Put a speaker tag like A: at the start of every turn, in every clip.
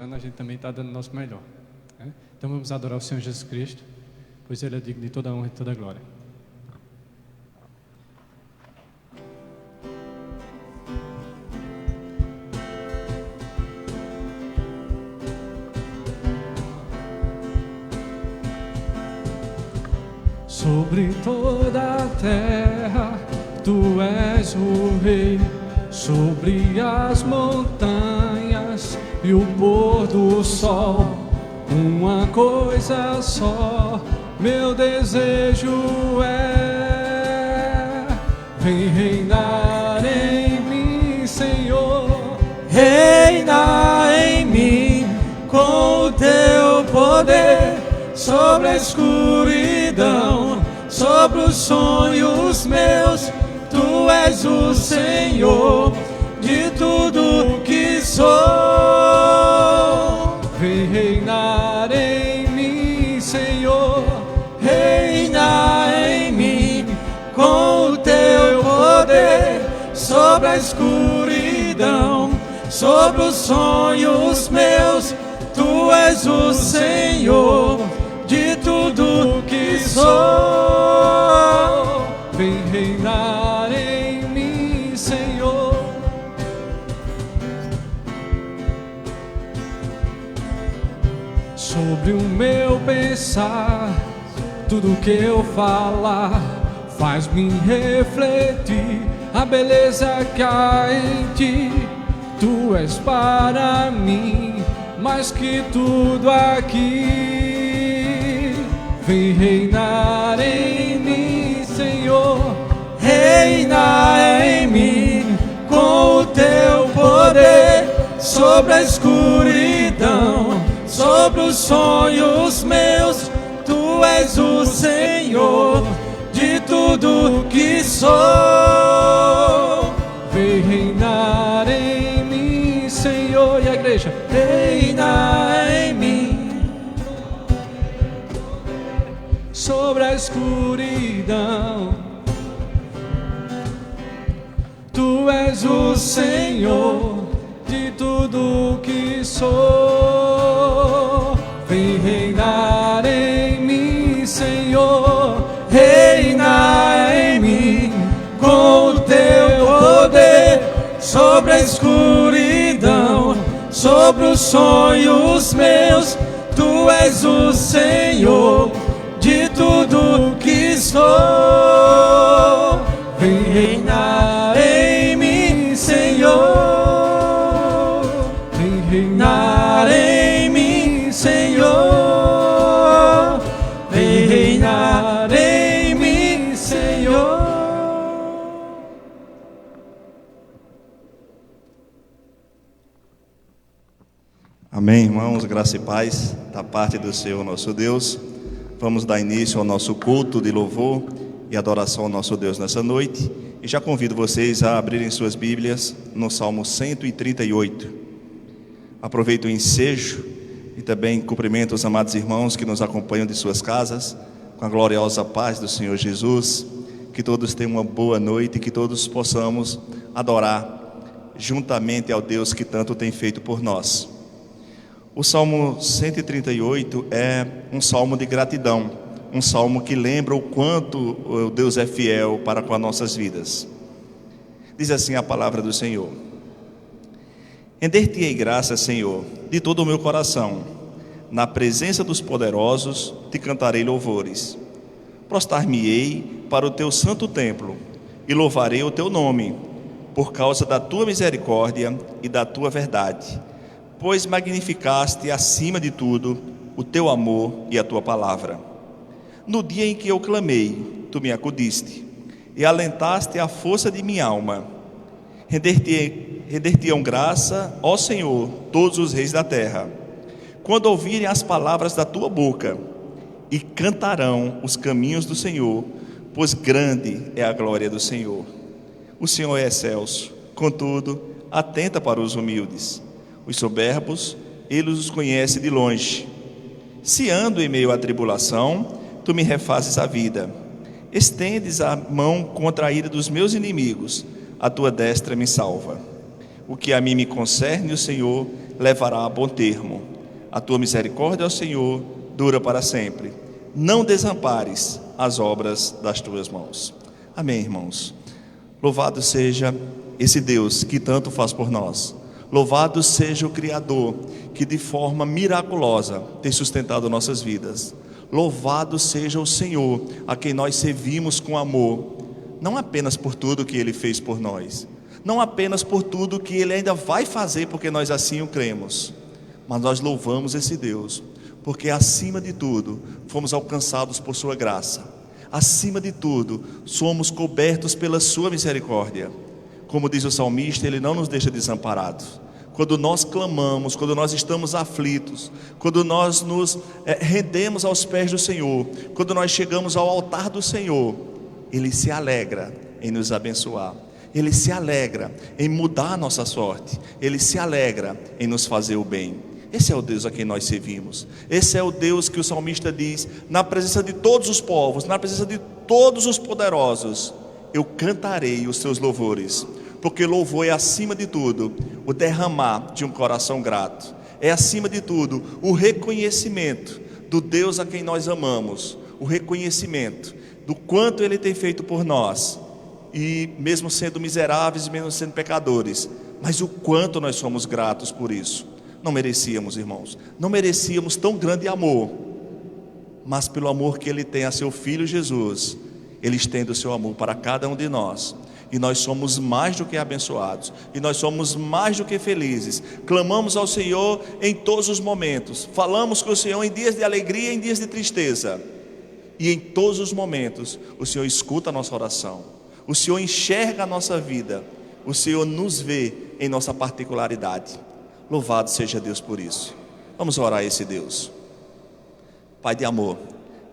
A: A gente também está dando o nosso melhor, né? Então vamos adorar o Senhor Jesus Cristo, pois Ele é digno de toda a honra e toda a glória. Sobre toda a terra, Tu és o Rei, sobre as montanhas e o pôr do sol, uma coisa só, meu desejo é: vem reinar em mim, Senhor,
B: reina em mim com o teu poder, sobre a escuridão, sobre os sonhos meus. Tu és o Senhor de tudo que sou.
A: vem reinar em mim, Senhor,
B: Reina em mim com o teu poder, sobre a escuridão, sobre os sonhos meus. Tu és o Senhor de tudo que sou.
A: vem reinar em mim, Senhor. Sobre o meu pensar, tudo que eu falar faz-me refletir a beleza que há em ti. Tu és para mim mais que tudo aqui. Vem reinar em mim, Senhor,
B: Reina em mim com o teu poder, sobre a escuridão, sobre os sonhos meus. Tu és o Senhor de tudo que sou.
A: vem reinar em mim, Senhor. E a igreja?
B: Reina em mim
A: Sobre a escuridão, Tu és o Senhor de tudo que sou. Vem reinar em mim, Senhor,
B: reina em mim com o teu poder, sobre a escuridão, sobre os sonhos meus. Tu és o Senhor de tudo que sou. Vem reinar em mim, Senhor.
A: vem
B: Reinar em mim, Senhor. Vem reinar em mim, Senhor.
C: Amém, irmãos, graça e paz da parte do Senhor nosso Deus. Vamos dar início ao nosso culto de louvor e adoração ao nosso Deus nessa noite. E já convido vocês a abrirem suas Bíblias no Salmo 138. Aproveito o ensejo e também cumprimento os amados irmãos que nos acompanham de suas casas, com a gloriosa paz do Senhor Jesus. Que todos tenham uma boa noite e que todos possamos adorar juntamente ao Deus que tanto tem feito por nós. O Salmo 138 é um salmo de gratidão, um salmo que lembra o quanto o Deus é fiel para com as nossas vidas. Diz assim a palavra do Senhor: render-te-ei graça, Senhor, de todo o meu coração, na presença dos poderosos te cantarei louvores. Prostrar-me-ei para o teu santo templo e louvarei o teu nome, por causa da tua misericórdia e da tua verdade, pois magnificaste acima de tudo o teu amor e a tua palavra. No dia em que eu clamei, tu me acudiste e alentaste a força de minha alma. Render-te-ão graça, ó Senhor, todos os reis da terra, quando ouvirem as palavras da tua boca, e cantarão os caminhos do Senhor, pois grande é a glória do Senhor. O Senhor é excelso, contudo, atenta para os humildes. Os soberbos, Ele os conhece de longe. Se ando em meio à tribulação, tu me refazes a vida. Estendes a mão contra a ira dos meus inimigos, a tua destra me salva. O que a mim me concerne, o Senhor levará a bom termo. A tua misericórdia, ó Senhor, dura para sempre. Não desampares as obras das tuas mãos. Amém, irmãos. Louvado seja esse Deus que tanto faz por nós. Louvado seja o Criador que de forma miraculosa tem sustentado nossas vidas. Louvado seja o Senhor a quem nós servimos com amor, não apenas por tudo que Ele fez por nós, não apenas por tudo que Ele ainda vai fazer porque nós assim o cremos, mas nós louvamos esse Deus porque acima de tudo fomos alcançados por sua graça, acima de tudo somos cobertos pela sua misericórdia. Como diz o salmista, Ele não nos deixa desamparados. Quando nós clamamos, quando nós estamos aflitos, quando nós nos rendemos aos pés do Senhor, quando nós chegamos ao altar do Senhor, Ele se alegra em nos abençoar, Ele se alegra em mudar a nossa sorte, Ele se alegra em nos fazer o bem. Esse é o Deus a quem nós servimos. Esse é o Deus que o salmista diz: na presença de todos os povos, na presença de todos os poderosos, eu cantarei os seus louvores. Porque louvor é acima de tudo o derramar de um coração grato, é acima de tudo o reconhecimento do Deus a quem nós amamos, o reconhecimento do quanto Ele tem feito por nós, e mesmo sendo miseráveis, mesmo sendo pecadores, mas o quanto nós somos gratos por isso. Não merecíamos, irmãos, não merecíamos tão grande amor, mas pelo amor que Ele tem a seu Filho Jesus, Ele estende o seu amor para cada um de nós. E nós somos mais do que abençoados, e nós somos mais do que felizes. Clamamos ao Senhor em todos os momentos, falamos com o Senhor em dias de alegria, em dias de tristeza, e em todos os momentos o Senhor escuta a nossa oração, o Senhor enxerga a nossa vida, o Senhor nos vê em nossa particularidade. Louvado seja Deus por isso. Vamos orar a esse Deus. Pai de amor,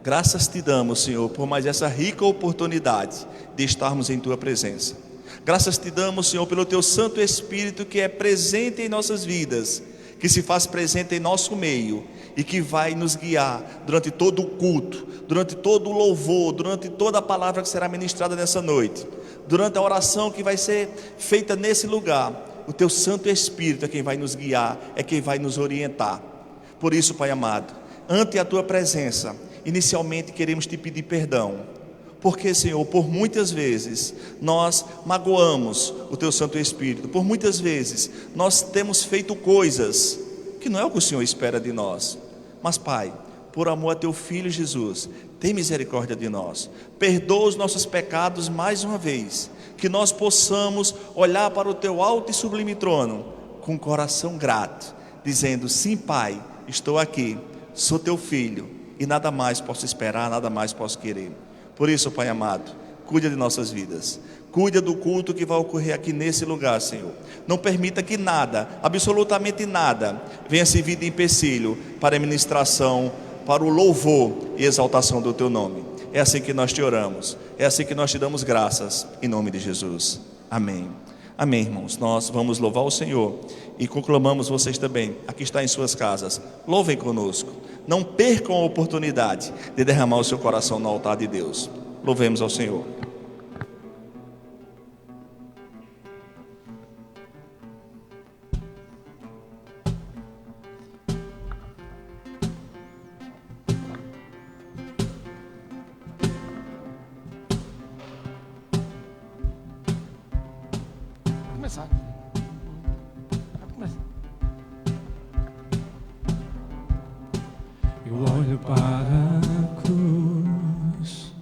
C: graças te damos, Senhor, por mais essa rica oportunidade de estarmos em tua presença. Graças te damos, Senhor, pelo teu Santo Espírito que é presente em nossas vidas, que se faz presente em nosso meio e que vai nos guiar durante todo o culto, durante todo o louvor, durante toda a palavra que será ministrada nessa noite, durante a oração que vai ser feita nesse lugar. O teu Santo Espírito é quem vai nos guiar, é quem vai nos orientar. Por isso, Pai amado, ante a tua presença, inicialmente queremos te pedir perdão, porque, Senhor, por muitas vezes nós magoamos o teu Santo Espírito, por muitas vezes nós temos feito coisas que não é o que o Senhor espera de nós. Mas, Pai, por amor a teu Filho Jesus, tem misericórdia de nós, perdoa os nossos pecados mais uma vez, que nós possamos olhar para o teu alto e sublime trono com o coração grato, dizendo: sim, Pai, estou aqui, sou teu filho, e nada mais posso esperar, nada mais posso querer. Por isso, Pai amado, cuida de nossas vidas, cuida do culto que vai ocorrer aqui nesse lugar, Senhor. Não permita que nada, absolutamente nada, venha servir de empecilho para a ministração, para o louvor e exaltação do teu nome. É assim que nós te oramos, é assim que nós te damos graças, em nome de Jesus. Amém. Amém, irmãos. Nós vamos louvar o Senhor e conclamamos vocês também, aqui está em suas casas, louvem conosco. Não percam a oportunidade de derramar o seu coração no altar de Deus. Louvemos ao Senhor.
A: Começar. Eu olho para a cruz,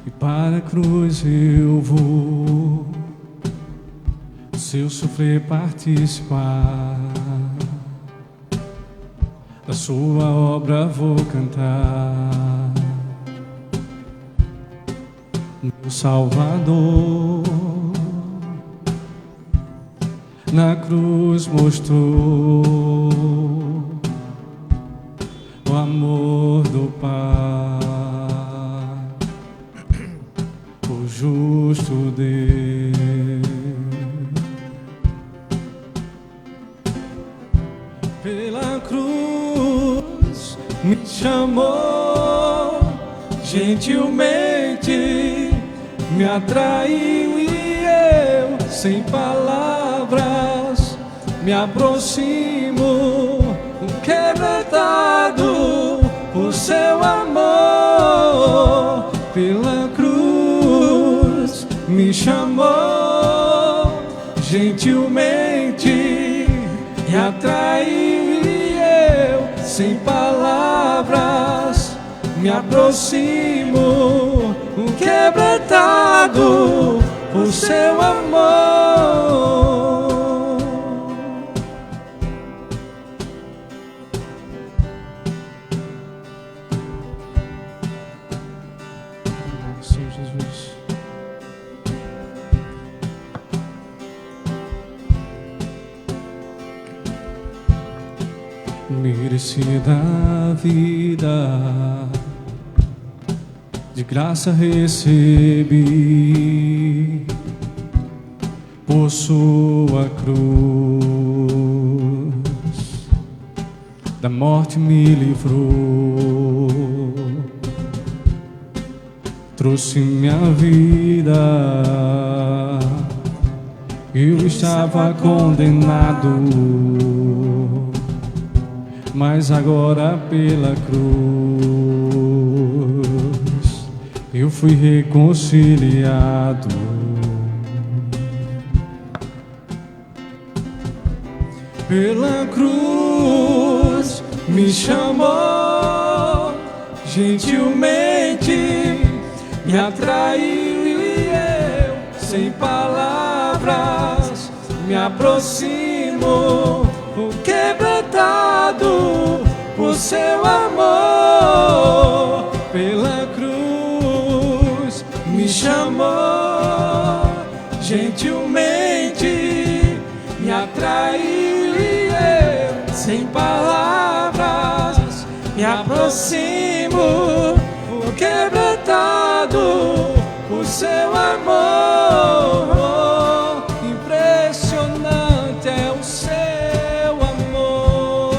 A: e para a cruz eu vou, se eu sofrer participar, da sua obra vou cantar. Meu Salvador na cruz mostrou o amor do Pai, o justo Deus. Pela cruz me chamou, gentilmente me atraiu, e eu, sem palavras, me aproximo, quebrantado por seu amor. Pela cruz me chamou, gentilmente me atraiu, e eu, sem palavras, me aproximo, quebrantado por seu amor. Senhor Jesus, merecida a vida, de graça recebi, por sua cruz, da morte me livrou, trouxe minha vida. Eu estava condenado, mas agora pela cruz eu fui reconciliado. Pela cruz me chamou, gentilmente me atraiu, e eu, sem palavras, me aproximo, quebrantado por seu amor. Pela cruz me chamou, gentilmente me atraiu, e eu, sem palavras, me aproximo, quebrantado por seu amor. Impressionante é o seu amor.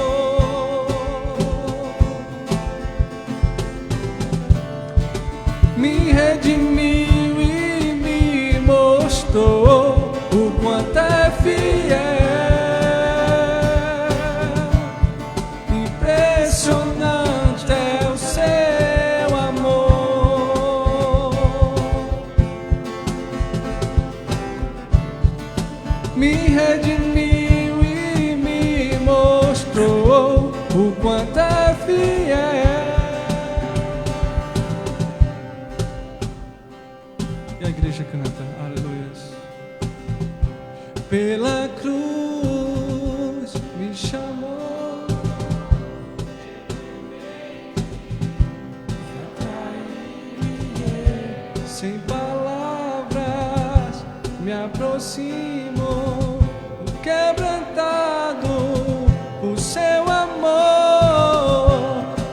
A: Me redimiu e me mostrou o quanto é fiel. Impressionante é o seu amor. Me redimiu e me mostrou o quanto é fiel. E a igreja canta, aleluia. Pela cruz me chamou, sem palavras me aproximo, quebrantado por seu amor.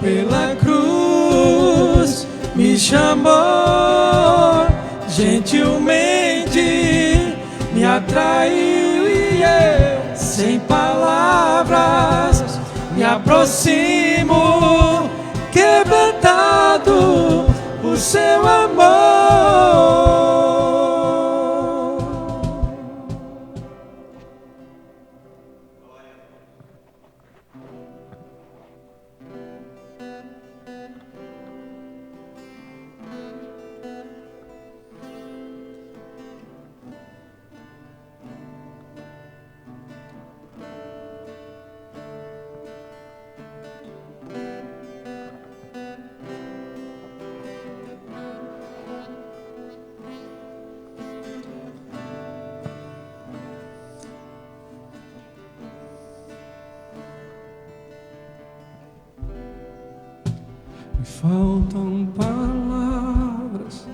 A: Pela cruz me chamou, gentilmente me atraiu, e eu, sem palavras, me aproximo, quebrantado por seu amor. Faltam palavras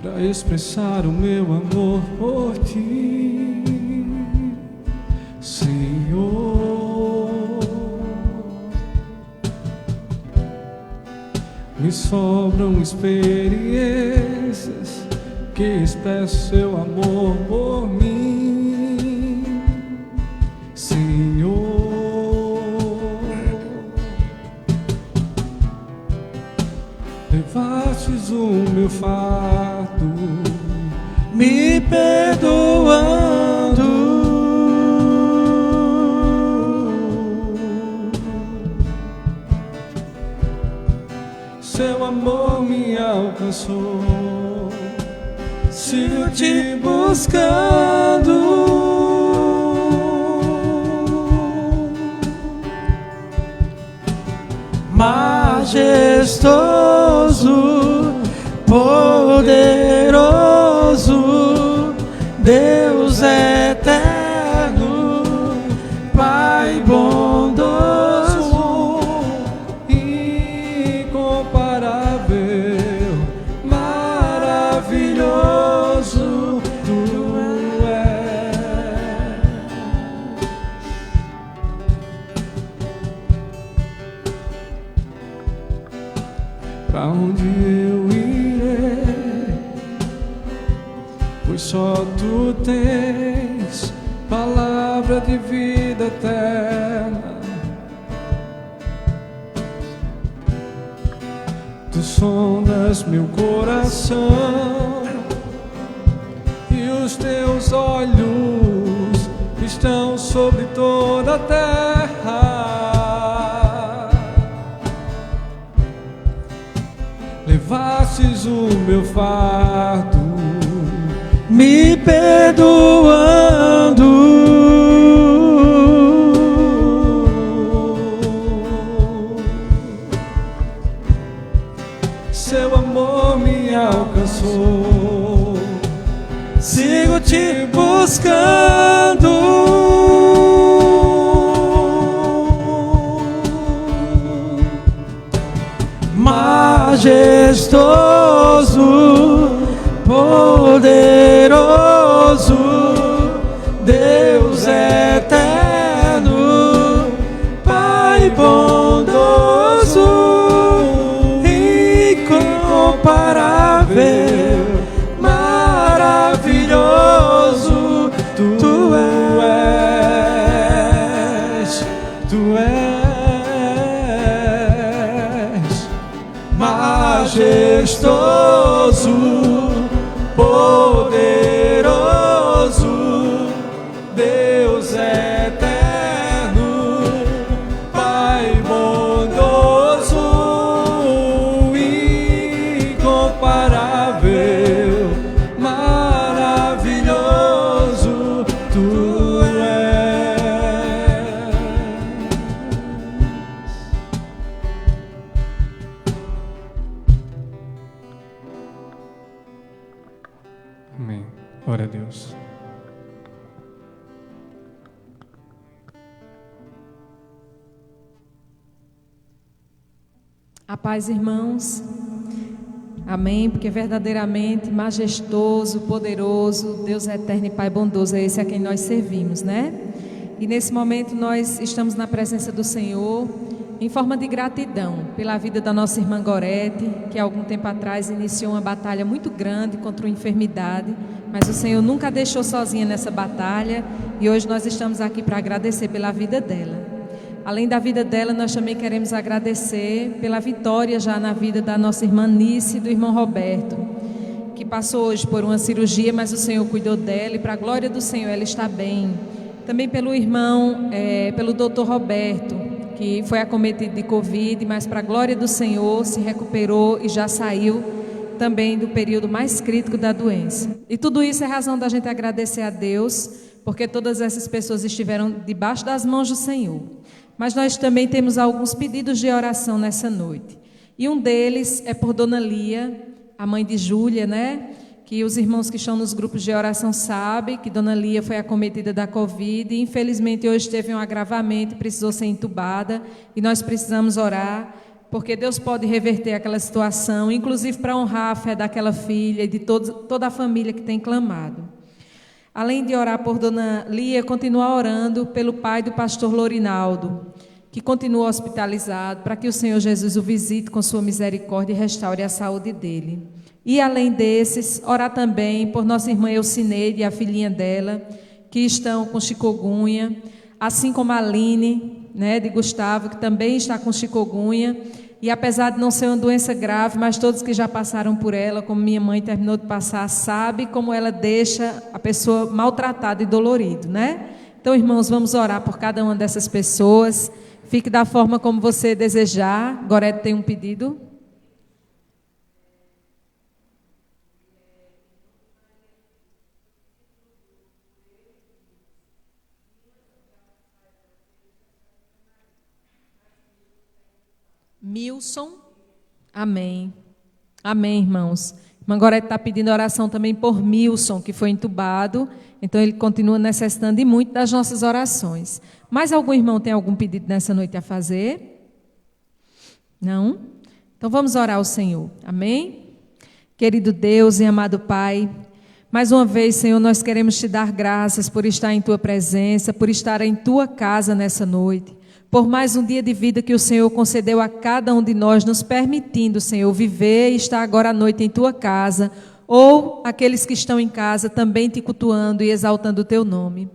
A: para expressar o meu amor por ti, Senhor. Me sobram experiências que expressam seu amor por mim, Senhor. Levastes o meu fardo, me perdoando, seu amor me alcançou. Sigo te buscando.
B: Majestoso, poderoso, Deus eterno, Pai bondoso,
A: incomparável, maravilhoso, tu és. Pra onde eu irei, pois só tu tens palavra de vida eterna. Tu sondas meu coração e os teus olhos estão sobre toda a terra. Levastes o meu fardo,
B: me perdoando.
A: seu amor me alcançou.
B: Sigo te buscando. Majestoso, poderoso, Deus eterno, Pai bondoso, incomparável, maravilhoso, tu és, majestoso, poderoso, Deus eterno, Pai bondoso, incomparável, maravilhoso, tu és. Amém. Glória a Deus.
D: A paz, irmãos. Amém, porque verdadeiramente majestoso, poderoso, Deus eterno e Pai bondoso é esse a quem nós servimos, né? E nesse momento nós estamos na presença do Senhor em forma de gratidão pela vida da nossa irmã Gorete, que há algum tempo atrás iniciou uma batalha muito grande contra uma enfermidade, mas o Senhor nunca a deixou sozinha nessa batalha e hoje nós estamos aqui para agradecer pela vida dela. Além da vida dela, nós também queremos agradecer pela vitória já na vida da nossa irmã Nice e do irmão Roberto, que passou hoje por uma cirurgia, mas o Senhor cuidou dela e para a glória do Senhor ela está bem. Também pelo irmão, pelo doutor Roberto, que foi acometido de Covid, mas para a glória do Senhor se recuperou e já saiu também do período mais crítico da doença. E tudo isso é razão da gente agradecer a Deus, porque todas essas pessoas estiveram debaixo das mãos do Senhor. Mas nós também temos alguns pedidos de oração nessa noite. E um deles é por Dona Lia, a mãe de Júlia, né? Que os irmãos que estão nos grupos de oração sabem que Dona Lia foi acometida da Covid e infelizmente hoje teve um agravamento e precisou ser entubada. E nós precisamos orar, porque Deus pode reverter aquela situação, inclusive para honrar a fé daquela filha e de toda a família que tem clamado. Além de orar por Dona Lia, continuar orando pelo pai do pastor Lorinaldo, que continua hospitalizado, para que o Senhor Jesus o visite com sua misericórdia e restaure a saúde dele. E além desses, orar também por nossa irmã Elcineide e a filhinha dela, que estão com chikungunya, assim como a Aline, né, de Gustavo, que também está com chikungunya. E apesar de não ser uma doença grave, mas todos que já passaram por ela, como minha mãe terminou de passar, sabe como ela deixa a pessoa maltratada e dolorida, né? Então, irmãos, vamos orar por cada uma dessas pessoas. Fique da forma como você desejar. Gorete tem um pedido? Milson. Amém. Amém, irmãos. Irmã Gorete está pedindo oração também por Milson, que foi entubado. Então, ele continua necessitando de muito das nossas orações. Mais algum irmão tem algum pedido nessa noite a fazer? Não? Então, vamos orar ao Senhor. Amém? Querido Deus e amado Pai, mais uma vez, Senhor, nós queremos Te dar graças por estar em Tua presença, por estar em Tua casa nessa noite, por mais um dia de vida que o Senhor concedeu a cada um de nós, nos permitindo, Senhor, viver e estar agora à noite em Tua casa, ou aqueles que estão em casa também Te cultuando e exaltando o Teu nome.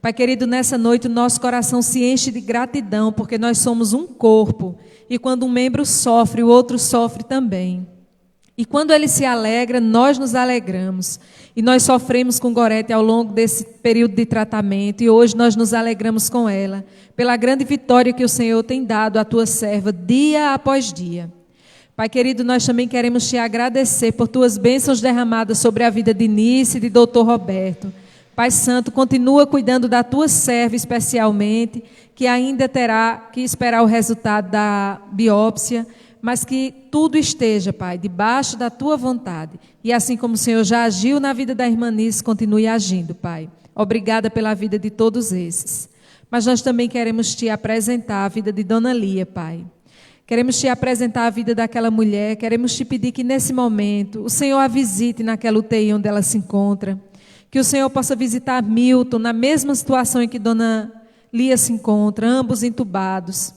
D: Pai querido, nessa noite o nosso coração se enche de gratidão, porque nós somos um corpo, e quando um membro sofre, o outro sofre também. E quando ele se alegra, nós nos alegramos. E nós sofremos com Gorete ao longo desse período de tratamento. E hoje nós nos alegramos com ela, pela grande vitória que o Senhor tem dado à tua serva, dia após dia. Pai querido, nós também queremos te agradecer por tuas bênçãos derramadas sobre a vida de Nice e de Dr. Roberto. Pai Santo, continua cuidando da tua serva especialmente, que ainda terá que esperar o resultado da biópsia, mas que tudo esteja, Pai, debaixo da Tua vontade. E assim como o Senhor já agiu na vida da irmã Nice, continue agindo, Pai. Obrigada pela vida de todos esses. Mas nós também queremos Te apresentar a vida de Dona Lia, Pai. Queremos Te apresentar a vida daquela mulher, queremos Te pedir que nesse momento o Senhor a visite naquela UTI onde ela se encontra. Que o Senhor possa visitar Milton na mesma situação em que Dona Lia se encontra, ambos entubados.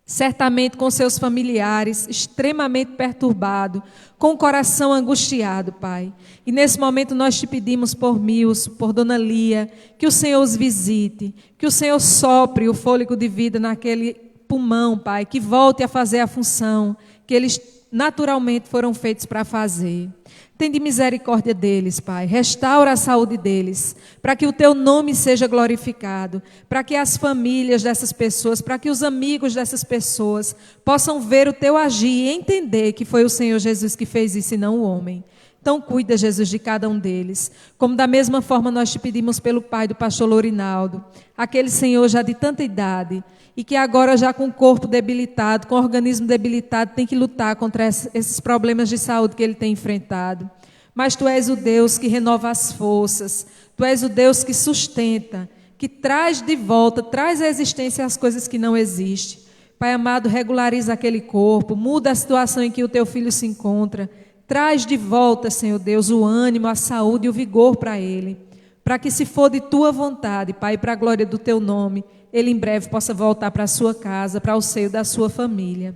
D: Certamente com seus familiares, extremamente perturbado, com o coração angustiado, Pai. E nesse momento nós Te pedimos por Milson, por Dona Lia, que o Senhor os visite, que o Senhor sopre o fôlego de vida naquele pulmão, Pai, que volte a fazer a função que eles naturalmente foram feitos para fazer. Tende misericórdia deles, Pai. Restaura a saúde deles, para que o Teu nome seja glorificado, para que as famílias dessas pessoas, para que os amigos dessas pessoas possam ver o Teu agir e entender que foi o Senhor Jesus que fez isso e não o homem. Então cuida, Jesus, de cada um deles. Como da mesma forma nós Te pedimos pelo pai do pastor Lourinaldo, aquele Senhor já de tanta idade, e que agora já com o corpo debilitado, com o organismo debilitado, tem que lutar contra esses problemas de saúde que ele tem enfrentado. Mas Tu és o Deus que renova as forças, Tu és o Deus que sustenta, que traz de volta, traz à existência as coisas que não existem. Pai amado, regulariza aquele corpo, muda a situação em que o Teu filho se encontra, traz de volta, Senhor Deus, o ânimo, a saúde e o vigor para ele, para que se for de Tua vontade, Pai, para a glória do Teu nome, ele em breve possa voltar para a sua casa, para o seio da sua família.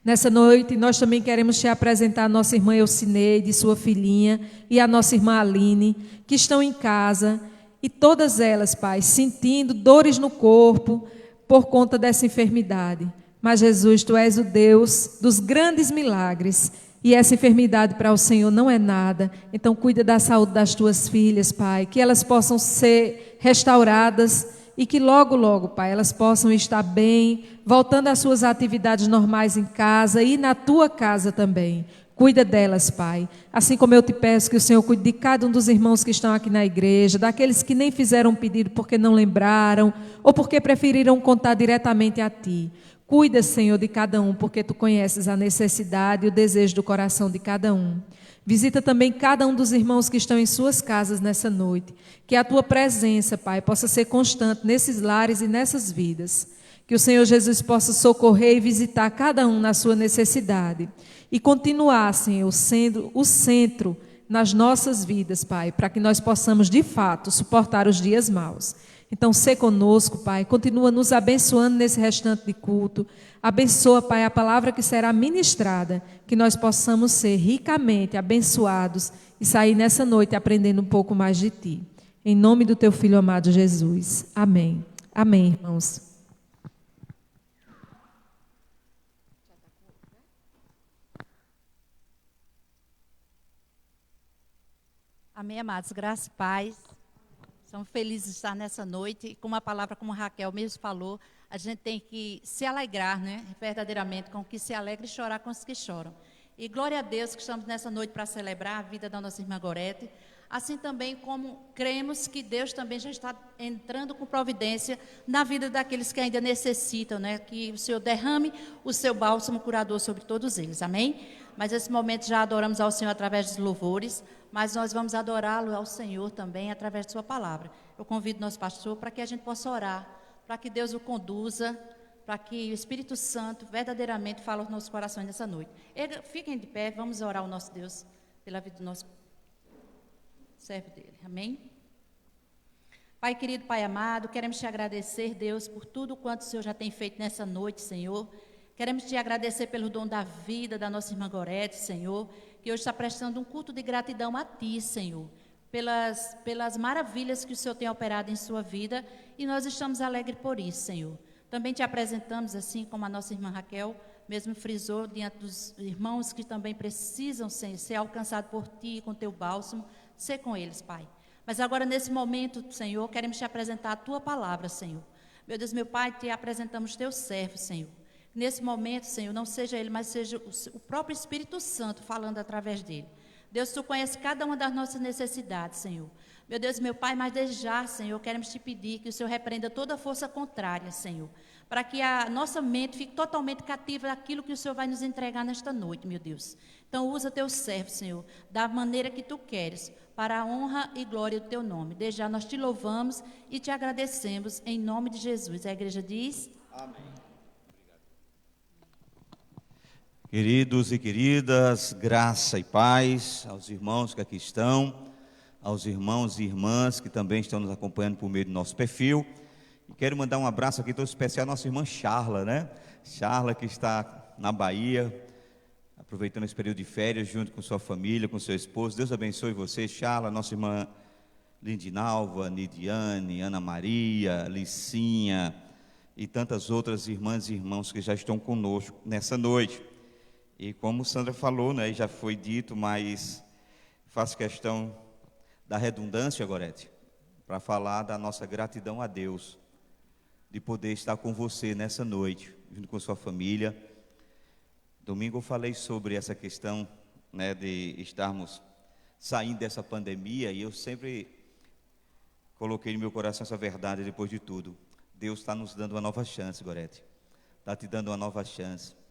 D: Nessa noite, nós também queremos Te apresentar a nossa irmã Elcineide, sua filhinha, e a nossa irmã Aline, que estão em casa, e todas elas, Pai, sentindo dores no corpo por conta dessa enfermidade. Mas, Jesus, Tu és o Deus dos grandes milagres, e essa enfermidade para o Senhor não é nada. Então, cuida da saúde das Tuas filhas, Pai, que elas possam ser restauradas, e que logo, logo, Pai, elas possam estar bem, voltando às suas atividades normais em casa e na Tua casa também. Cuida delas, Pai. Assim como eu Te peço que o Senhor cuide de cada um dos irmãos que estão aqui na igreja, daqueles que nem fizeram pedido porque não lembraram ou porque preferiram contar diretamente a Ti. Cuida, Senhor, de cada um, porque Tu conheces a necessidade e o desejo do coração de cada um. Visita também cada um dos irmãos que estão em suas casas nessa noite. Que a Tua presença, Pai, possa ser constante nesses lares e nessas vidas. Que o Senhor Jesus possa socorrer e visitar cada um na sua necessidade. E continuar, Senhor, sendo o centro nas nossas vidas, Pai, para que nós possamos, de fato, suportar os dias maus. Então, sê conosco, Pai, continua nos abençoando nesse restante de culto. Abençoa, Pai, a palavra que será ministrada, que nós possamos ser ricamente abençoados e sair nessa noite aprendendo um pouco mais de Ti. Em nome do Teu Filho amado Jesus. Amém. Amém, irmãos.
E: Amém, amados. Graça e paz. Estamos felizes de estar nessa noite. E com uma palavra, como a Raquel mesmo falou, a gente tem que se alegrar, né? Verdadeiramente, com o que se alegra e chorar com os que choram. E glória a Deus que estamos nessa noite para celebrar a vida da nossa irmã Gorete. assim também como cremos que Deus também já está entrando com providência na vida daqueles que ainda necessitam, né? Que o Senhor derrame o seu bálsamo curador sobre todos eles, amém? Mas nesse momento já adoramos ao Senhor através dos louvores, mas nós vamos adorá-lo ao Senhor também através de sua palavra. Eu convido nosso pastor para que a gente possa orar, para que Deus o conduza, para que o Espírito Santo verdadeiramente fale aos nossos corações nessa noite. Fiquem de pé, vamos orar ao nosso Deus pela vida do nosso servo dele, amém? Pai querido, Pai amado, queremos te agradecer, Deus, por tudo quanto o Senhor já tem feito nessa noite, Senhor. Queremos te agradecer pelo dom da vida da nossa irmã Gorete, Senhor, que hoje está prestando um culto de gratidão a Ti, Senhor, pelas maravilhas que o Senhor tem operado em sua vida, e nós estamos alegres por isso, Senhor. Também te apresentamos, assim como a nossa irmã Raquel mesmo frisou, diante dos irmãos que também precisam ser alcançados por Ti, com Teu bálsamo, ser com eles, Pai. Mas agora, nesse momento, Senhor, queremos te apresentar a Tua palavra, Senhor. Meu Deus, meu Pai, te apresentamos Teu servo, Senhor. Nesse momento, Senhor, não seja ele, mas seja o próprio Espírito Santo falando através dele. Deus, Tu conhece cada uma das nossas necessidades, Senhor. Meu Deus, meu Pai, mas desde já, Senhor, queremos te pedir que o Senhor repreenda toda força contrária, Senhor, para que a nossa mente fique totalmente cativa daquilo que o Senhor vai nos entregar nesta noite, meu Deus. Então, usa Teu servo, Senhor, da maneira que Tu queres, para a honra e glória do Teu nome. Desde já nós te louvamos e te agradecemos, em nome de Jesus. A igreja diz...
F: Amém. Queridos e queridas, graça e paz aos irmãos que aqui estão, aos irmãos e irmãs que também estão nos acompanhando por meio do nosso perfil. E quero mandar um abraço aqui todo especial à nossa irmã Charla, né? Charla, que está na Bahia, aproveitando esse período de férias junto com sua família, com seu esposo. Deus abençoe você, Charla, nossa irmã Lindinalva, Nidiane, Ana Maria, Licinha e tantas outras irmãs e irmãos que já estão conosco nessa noite. E como Sandra falou, né, já foi dito, mas faço questão da redundância, Gorete, para falar da nossa gratidão a Deus, de poder estar com você nessa noite, junto com sua família. Domingo eu falei sobre essa questão, né, de estarmos saindo dessa pandemia, e eu sempre coloquei no meu coração essa verdade depois de tudo. Deus está nos dando uma nova chance, Gorete. Está te dando uma nova chance.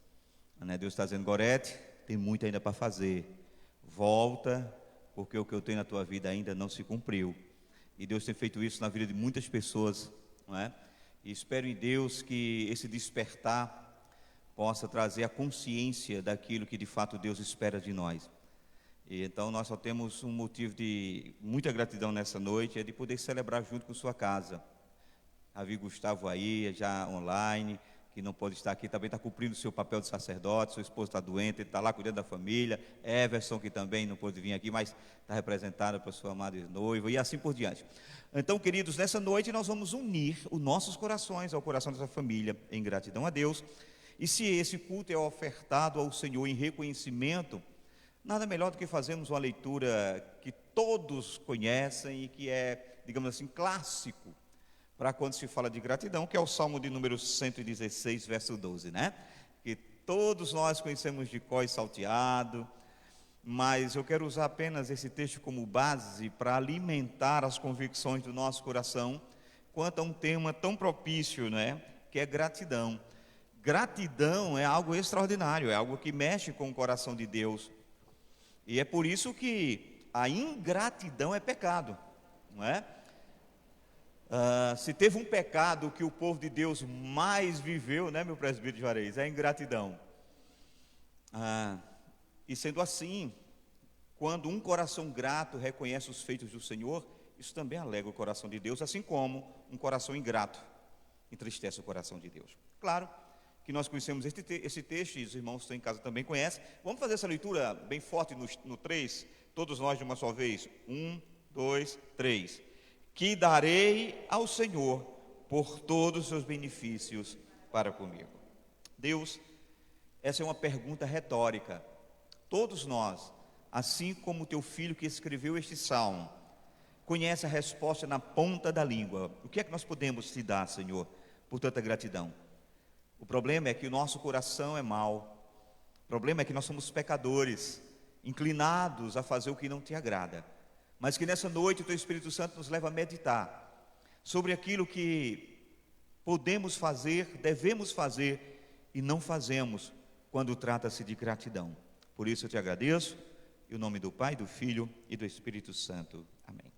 F: Deus está dizendo, Gorete, tem muito ainda para fazer. Volta, porque o que eu tenho na tua vida ainda não se cumpriu. E Deus tem feito isso na vida de muitas pessoas, não é? E espero em Deus que esse despertar possa trazer a consciência daquilo que de fato Deus espera de nós. E então nós só temos um motivo de muita gratidão nessa noite, é de poder celebrar junto com sua casa. Havia Gustavo aí, já online, que não pode estar aqui, também está cumprindo o seu papel de sacerdote, sua esposa está doente, ele está lá cuidando da família, Everson, que também não pôde vir aqui, mas está representado por sua amada noiva, e assim por diante. Então, queridos, nessa noite nós vamos unir os nossos corações ao coração dessa família, em gratidão a Deus, e se esse culto é ofertado ao Senhor em reconhecimento, nada melhor do que fazermos uma leitura que todos conhecem e que é, digamos assim, clássico, para quando se fala de gratidão, que é o Salmo de número 116, verso 12, né? Que todos nós conhecemos de cor e salteado, mas eu quero usar apenas esse texto como base para alimentar as convicções do nosso coração quanto a um tema tão propício, né? Que é gratidão. Gratidão é algo extraordinário, é algo que mexe com o coração de Deus. E é por isso que a ingratidão é pecado, não é? Se teve um pecado que o povo de Deus mais viveu, né, meu presbítero Juarez, é a ingratidão. E sendo assim, quando um coração grato reconhece os feitos do Senhor, isso também alegra o coração de Deus, assim como um coração ingrato entristece o coração de Deus. Claro que nós conhecemos esse texto, e os irmãos que estão em casa também conhecem. Vamos fazer essa leitura bem forte no 3, todos nós de uma só vez. 1, 2, 3. Que darei ao Senhor por todos os seus benefícios para comigo. Deus, essa é uma pergunta retórica. Todos nós, assim como o teu filho que escreveu este salmo, conhece a resposta na ponta da língua. O que é que nós podemos te dar, Senhor, por tanta gratidão? O problema é que o nosso coração é mau. O problema é que nós somos pecadores, inclinados a fazer o que não te agrada. mas que nessa noite o Teu Espírito Santo nos leva a meditar sobre aquilo que podemos fazer, devemos fazer e não fazemos quando trata-se de gratidão. Por isso eu te agradeço, em nome do Pai, do Filho e do Espírito Santo. Amém.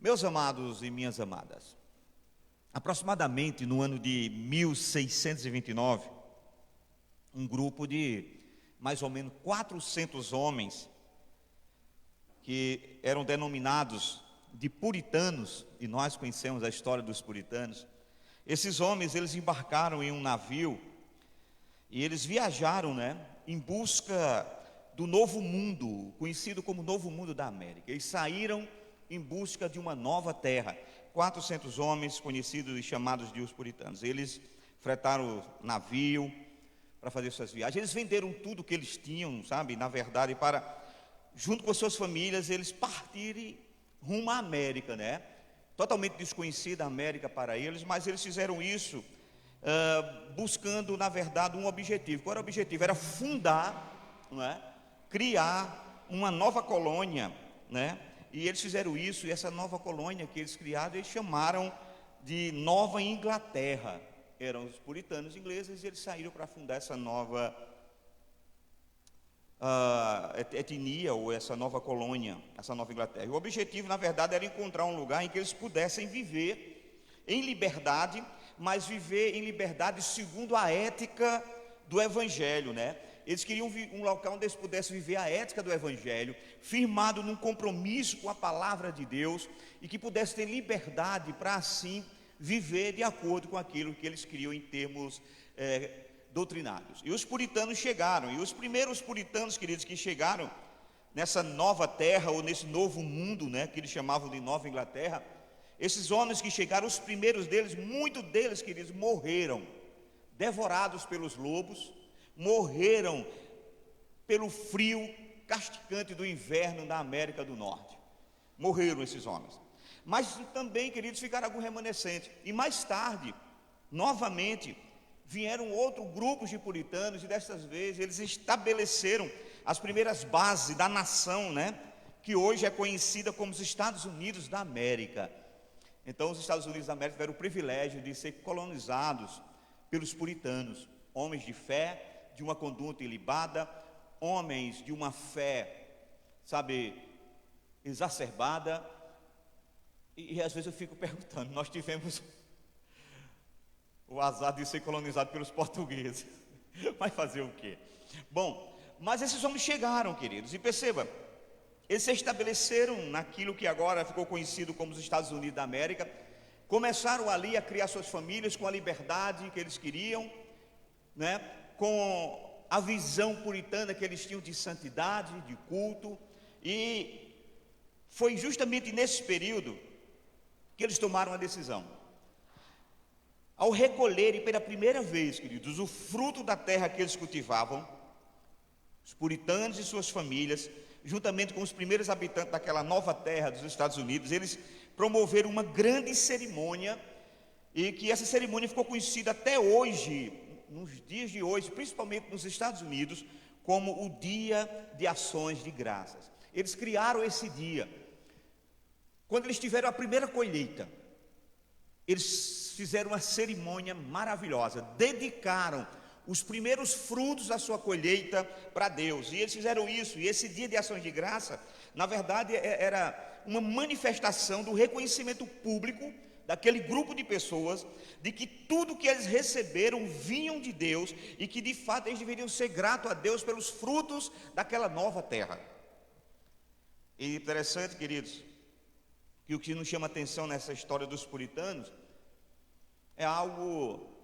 F: Meus amados e minhas amadas, aproximadamente no ano de 1629, um grupo de mais ou menos 400 homens, que eram denominados de puritanos, e nós conhecemos a história dos puritanos. Esses homens, eles embarcaram em um navio e eles viajaram, em busca do novo mundo, conhecido como Novo Mundo da América. Eles saíram em busca de uma nova terra. 400 homens conhecidos e chamados de os puritanos. Eles fretaram o navio para fazer suas viagens. Eles venderam tudo que eles tinham, na verdade, para, junto com as suas famílias, eles partirem rumo à América, Totalmente desconhecida a América para eles, mas eles fizeram isso buscando, na verdade, um objetivo. Qual era o objetivo? Era fundar, criar uma nova colônia, E eles fizeram isso, e essa nova colônia que eles criaram, eles chamaram de Nova Inglaterra. Eram os puritanos ingleses, e eles saíram para fundar essa nova etnia, ou essa nova colônia, essa Nova Inglaterra. E o objetivo, na verdade, era encontrar um lugar em que eles pudessem viver em liberdade, mas viver em liberdade segundo a ética do Evangelho, Eles queriam um local onde eles pudessem viver a ética do Evangelho, firmado num compromisso com a palavra de Deus, e que pudesse ter liberdade para assim viver de acordo com aquilo que eles queriam em termos doutrinários. E os puritanos chegaram, e os primeiros puritanos, queridos, que chegaram nessa nova terra, ou nesse novo mundo, que eles chamavam de Nova Inglaterra, esses homens que chegaram, os primeiros deles, muitos deles, queridos, morreram, devorados pelos lobos, morreram pelo frio castigante do inverno na América do Norte. Morreram esses homens. Mas também, queridos, ficaram alguns remanescentes. E mais tarde, novamente, vieram outros grupos de puritanos, e dessas vezes eles estabeleceram as primeiras bases da nação, que hoje é conhecida como os Estados Unidos da América. Então, os Estados Unidos da América tiveram o privilégio de ser colonizados pelos puritanos, homens de fé, de uma conduta ilibada, homens de uma fé, exacerbada. E às vezes eu fico perguntando, nós tivemos o azar de ser colonizado pelos portugueses, vai fazer o quê? Bom, mas esses homens chegaram, queridos, e perceba, eles se estabeleceram naquilo que agora ficou conhecido como os Estados Unidos da América, começaram ali a criar suas famílias com a liberdade que eles queriam, com a visão puritana que eles tinham de santidade, de culto, e foi justamente nesse período que eles tomaram a decisão. Ao recolherem pela primeira vez, queridos, o fruto da terra que eles cultivavam, os puritanos e suas famílias, juntamente com os primeiros habitantes daquela nova terra dos Estados Unidos, eles promoveram uma grande cerimônia, e que essa cerimônia ficou conhecida até hoje, nos dias de hoje, principalmente nos Estados Unidos, como o Dia de Ações de Graças. Eles criaram esse dia. Quando eles tiveram a primeira colheita, eles fizeram uma cerimônia maravilhosa, dedicaram os primeiros frutos da sua colheita para Deus, e eles fizeram isso, e esse dia de ações de graça, na verdade, era uma manifestação do reconhecimento público daquele grupo de pessoas, de que tudo que eles receberam vinham de Deus, e que de fato eles deveriam ser gratos a Deus pelos frutos daquela nova terra. E interessante, queridos, que o que nos chama atenção nessa história dos puritanos é algo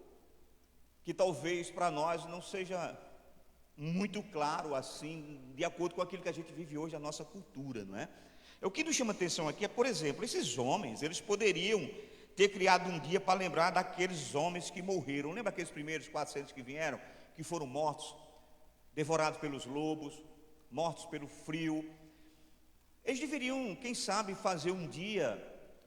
F: que talvez para nós não seja muito claro assim, de acordo com aquilo que a gente vive hoje, a nossa cultura, não é? O que nos chama atenção aqui é, por exemplo, esses homens, eles poderiam ter criado um dia para lembrar daqueles homens que morreram. Lembra aqueles primeiros 400 que vieram, que foram mortos, devorados pelos lobos, mortos pelo frio? Eles deveriam, quem sabe, fazer um dia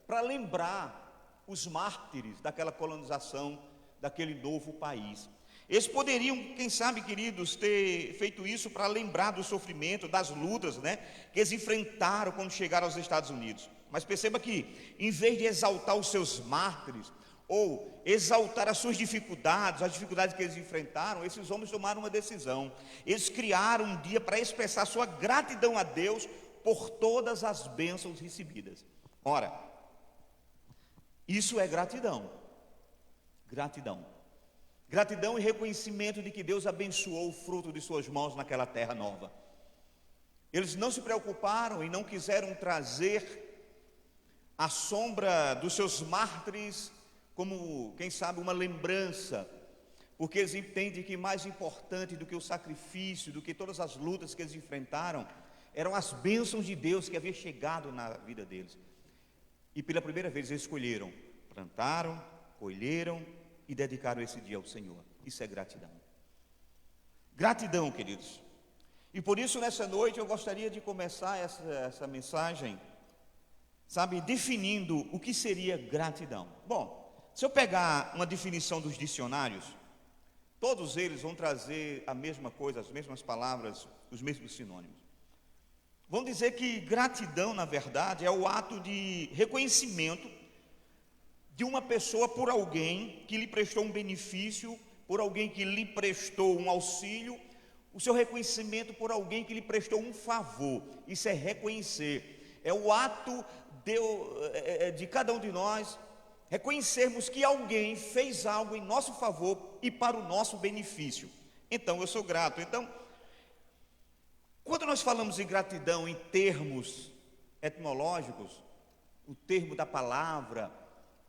F: para lembrar os mártires daquela colonização, daquele novo país. Eles poderiam, quem sabe, queridos, ter feito isso para lembrar do sofrimento, das lutas, né, que eles enfrentaram quando chegaram aos Estados Unidos. Mas perceba que, em vez de exaltar os seus mártires, ou exaltar as suas dificuldades, as dificuldades que eles enfrentaram, esses homens tomaram uma decisão. Eles criaram um dia para expressar sua gratidão a Deus por todas as bênçãos recebidas. Ora, isso é gratidão. Gratidão e reconhecimento de que Deus abençoou o fruto de suas mãos naquela terra nova. Eles não se preocuparam e não quiseram trazer a sombra dos seus mártires como, quem sabe, uma lembrança, porque eles entendem que mais importante do que o sacrifício, do que todas as lutas que eles enfrentaram, eram as bênçãos de Deus que havia chegado na vida deles. E pela primeira vez eles escolheram, plantaram, colheram e dedicaram esse dia ao Senhor. Isso é gratidão. Gratidão, queridos. E por isso, nessa noite, eu gostaria de começar essa mensagem, sabe, definindo o que seria gratidão. Bom, se eu pegar uma definição dos dicionários, todos eles vão trazer a mesma coisa, as mesmas palavras, os mesmos sinônimos. Vão dizer que gratidão, na verdade, é o ato de reconhecimento de uma pessoa por alguém que lhe prestou um benefício, por alguém que lhe prestou um auxílio, o seu reconhecimento por alguém que lhe prestou um favor. Isso é reconhecer, é o ato de cada um de nós reconhecermos que alguém fez algo em nosso favor e para o nosso benefício. Então eu sou grato. Então, quando nós falamos em gratidão em termos etimológicos, o termo da palavra,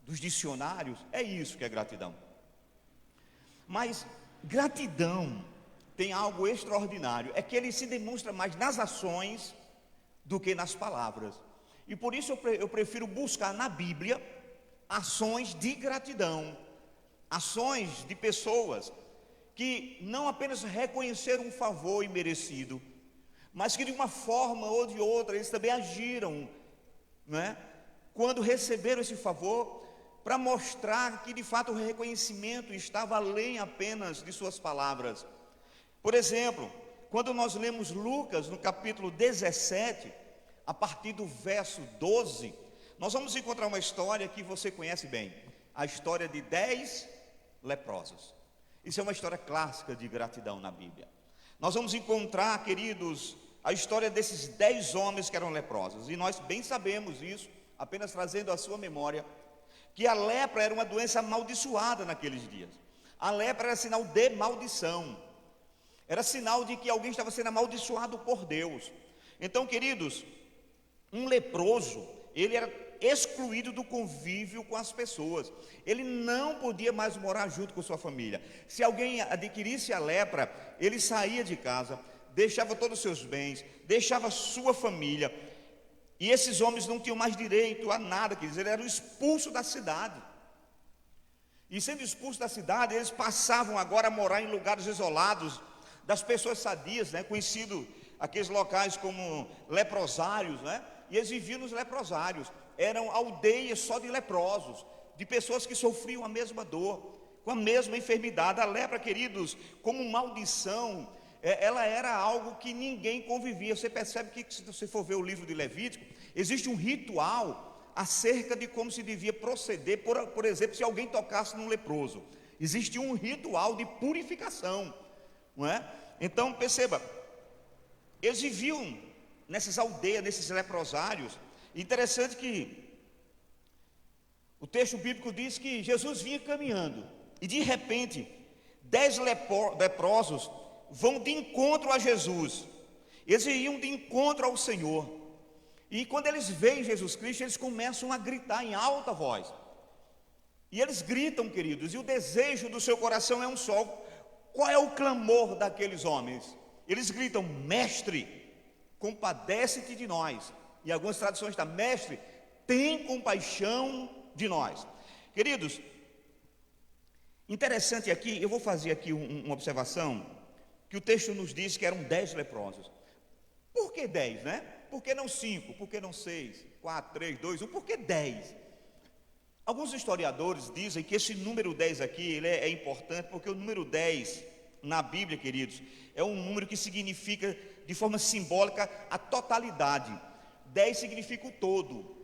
F: dos dicionários, é isso que é gratidão. Mas gratidão tem algo extraordinário, é que ele se demonstra mais nas ações do que nas palavras. E por isso eu prefiro buscar na Bíblia ações de gratidão, ações de pessoas que não apenas reconheceram um favor imerecido, mas que de uma forma ou de outra eles também agiram, né, quando receberam esse favor, para mostrar que de fato o reconhecimento estava além apenas de suas palavras. Por exemplo, quando nós lemos Lucas no capítulo 17, a partir do verso 12, nós vamos encontrar uma história que você conhece bem, a história de 10 leprosos. Isso é uma história clássica de gratidão na Bíblia. Nós vamos encontrar, queridos, a história desses 10 homens que eram leprosos, e nós bem sabemos isso, apenas trazendo à sua memória, que a lepra era uma doença amaldiçoada naqueles dias. A lepra era sinal de maldição, era sinal de que alguém estava sendo amaldiçoado por Deus. Então, queridos, um leproso, ele era excluído do convívio com as pessoas, ele não podia mais morar junto com sua família. Se alguém adquirisse a lepra, ele saía de casa, deixava todos os seus bens, deixava sua família, e esses homens não tinham mais direito a nada, quer dizer, eles eram expulsos da cidade. E sendo expulsos da cidade, eles passavam agora a morar em lugares isolados das pessoas sadias, né? Conhecido aqueles locais como leprosários, né? E eles viviam nos leprosários, eram aldeias só de leprosos, de pessoas que sofriam a mesma dor, com a mesma enfermidade. A lepra, queridos, como maldição, ela era algo que ninguém convivia. Você percebe que, se você for ver o livro de Levítico, existe um ritual acerca de como se devia proceder, por exemplo, se alguém tocasse num leproso. Existe um ritual de purificação, não é? Então, perceba, eles viviam nessas aldeias, nesses leprosários. Interessante que o texto bíblico diz que Jesus vinha caminhando, e de repente, 10 leprosos vão de encontro a Jesus. Eles iam de encontro ao Senhor, e quando eles veem Jesus Cristo, eles começam a gritar em alta voz, e eles gritam, queridos, e o desejo do seu coração é um só. Qual é o clamor daqueles homens? Eles gritam: mestre, compadece-te de nós. E algumas traduções está: mestre, tem compaixão de nós. Queridos, interessante aqui, eu vou fazer aqui uma observação, que o texto nos diz que eram 10 leprosos. Por que 10, né? Por que não 5? Por que não 6? 4, 3, 2, 1? Por que 10? Alguns historiadores dizem que esse número 10 aqui, ele é importante, porque o número 10 na Bíblia, queridos, é um número que significa, de forma simbólica, a totalidade. 10 significa o todo,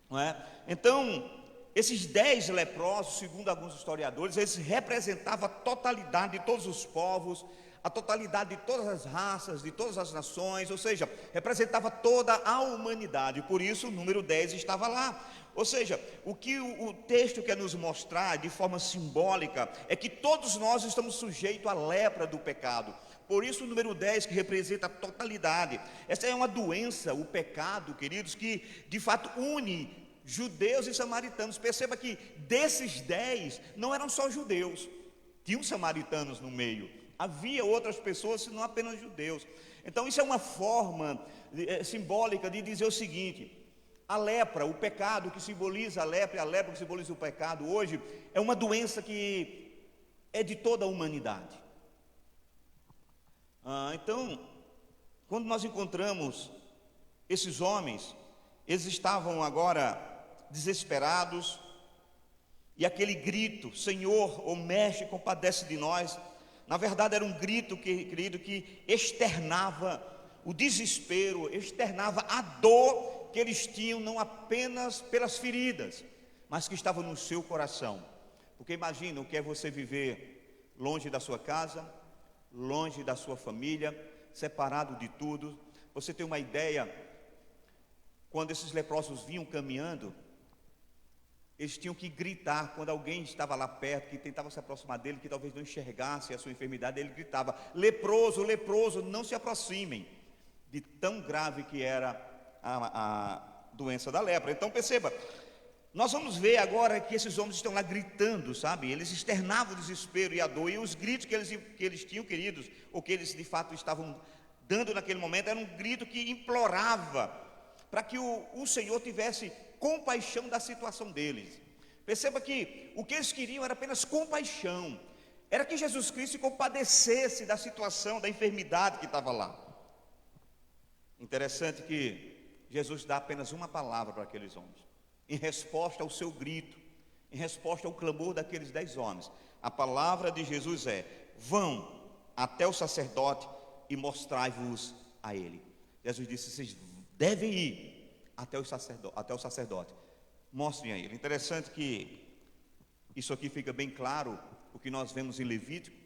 F: não é? Então, esses 10 leprosos, segundo alguns historiadores, eles representavam a totalidade de todos os povos, a totalidade de todas as raças, de todas as nações, ou seja, representava toda a humanidade. Por isso o número 10 estava lá. Ou seja, o que o texto quer nos mostrar de forma simbólica é que todos nós estamos sujeitos à lepra do pecado. Por isso o número 10, que representa a totalidade. Essa é uma doença, o pecado, queridos, que de fato une judeus e samaritanos. Perceba que desses 10 não eram só judeus, tinham samaritanos no meio, havia outras pessoas, não apenas judeus. Então isso é uma forma simbólica de dizer o seguinte: a lepra, o pecado que simboliza a lepra, e a lepra que simboliza o pecado hoje, é uma doença que é de toda a humanidade. Então, quando nós encontramos esses homens, eles estavam agora desesperados, e aquele grito, Senhor, ó Mestre, compadece de nós, na verdade era um grito, querido, que externava o desespero, externava a dor que eles tinham, não apenas pelas feridas, mas que estava no seu coração. Porque imagina o que é você viver longe da sua casa, longe da sua família, separado de tudo. Você tem uma ideia, quando esses leprosos vinham caminhando, eles tinham que gritar. Quando alguém estava lá perto, que tentava se aproximar dele, que talvez não enxergasse a sua enfermidade, ele gritava: leproso, leproso, não se aproximem, de tão grave que era a doença da lepra. Então perceba, nós vamos ver agora que esses homens estão lá gritando, sabe? Eles externavam o desespero e a dor, e os gritos que eles tinham, queridos, ou que eles de fato estavam dando naquele momento, era um grito que implorava para que o Senhor tivesse compaixão da situação deles. Perceba que o que eles queriam era apenas compaixão, era que Jesus Cristo se compadecesse da situação, da enfermidade que estava lá. Interessante que Jesus dá apenas uma palavra para aqueles homens, em resposta ao seu grito, em resposta ao clamor daqueles 10 homens. A palavra de Jesus é: vão até o sacerdote e mostrai-vos a ele. Jesus disse: vocês devem ir até o sacerdote, mostrem a ele. Interessante que isso aqui fica bem claro, o que nós vemos em Levítico,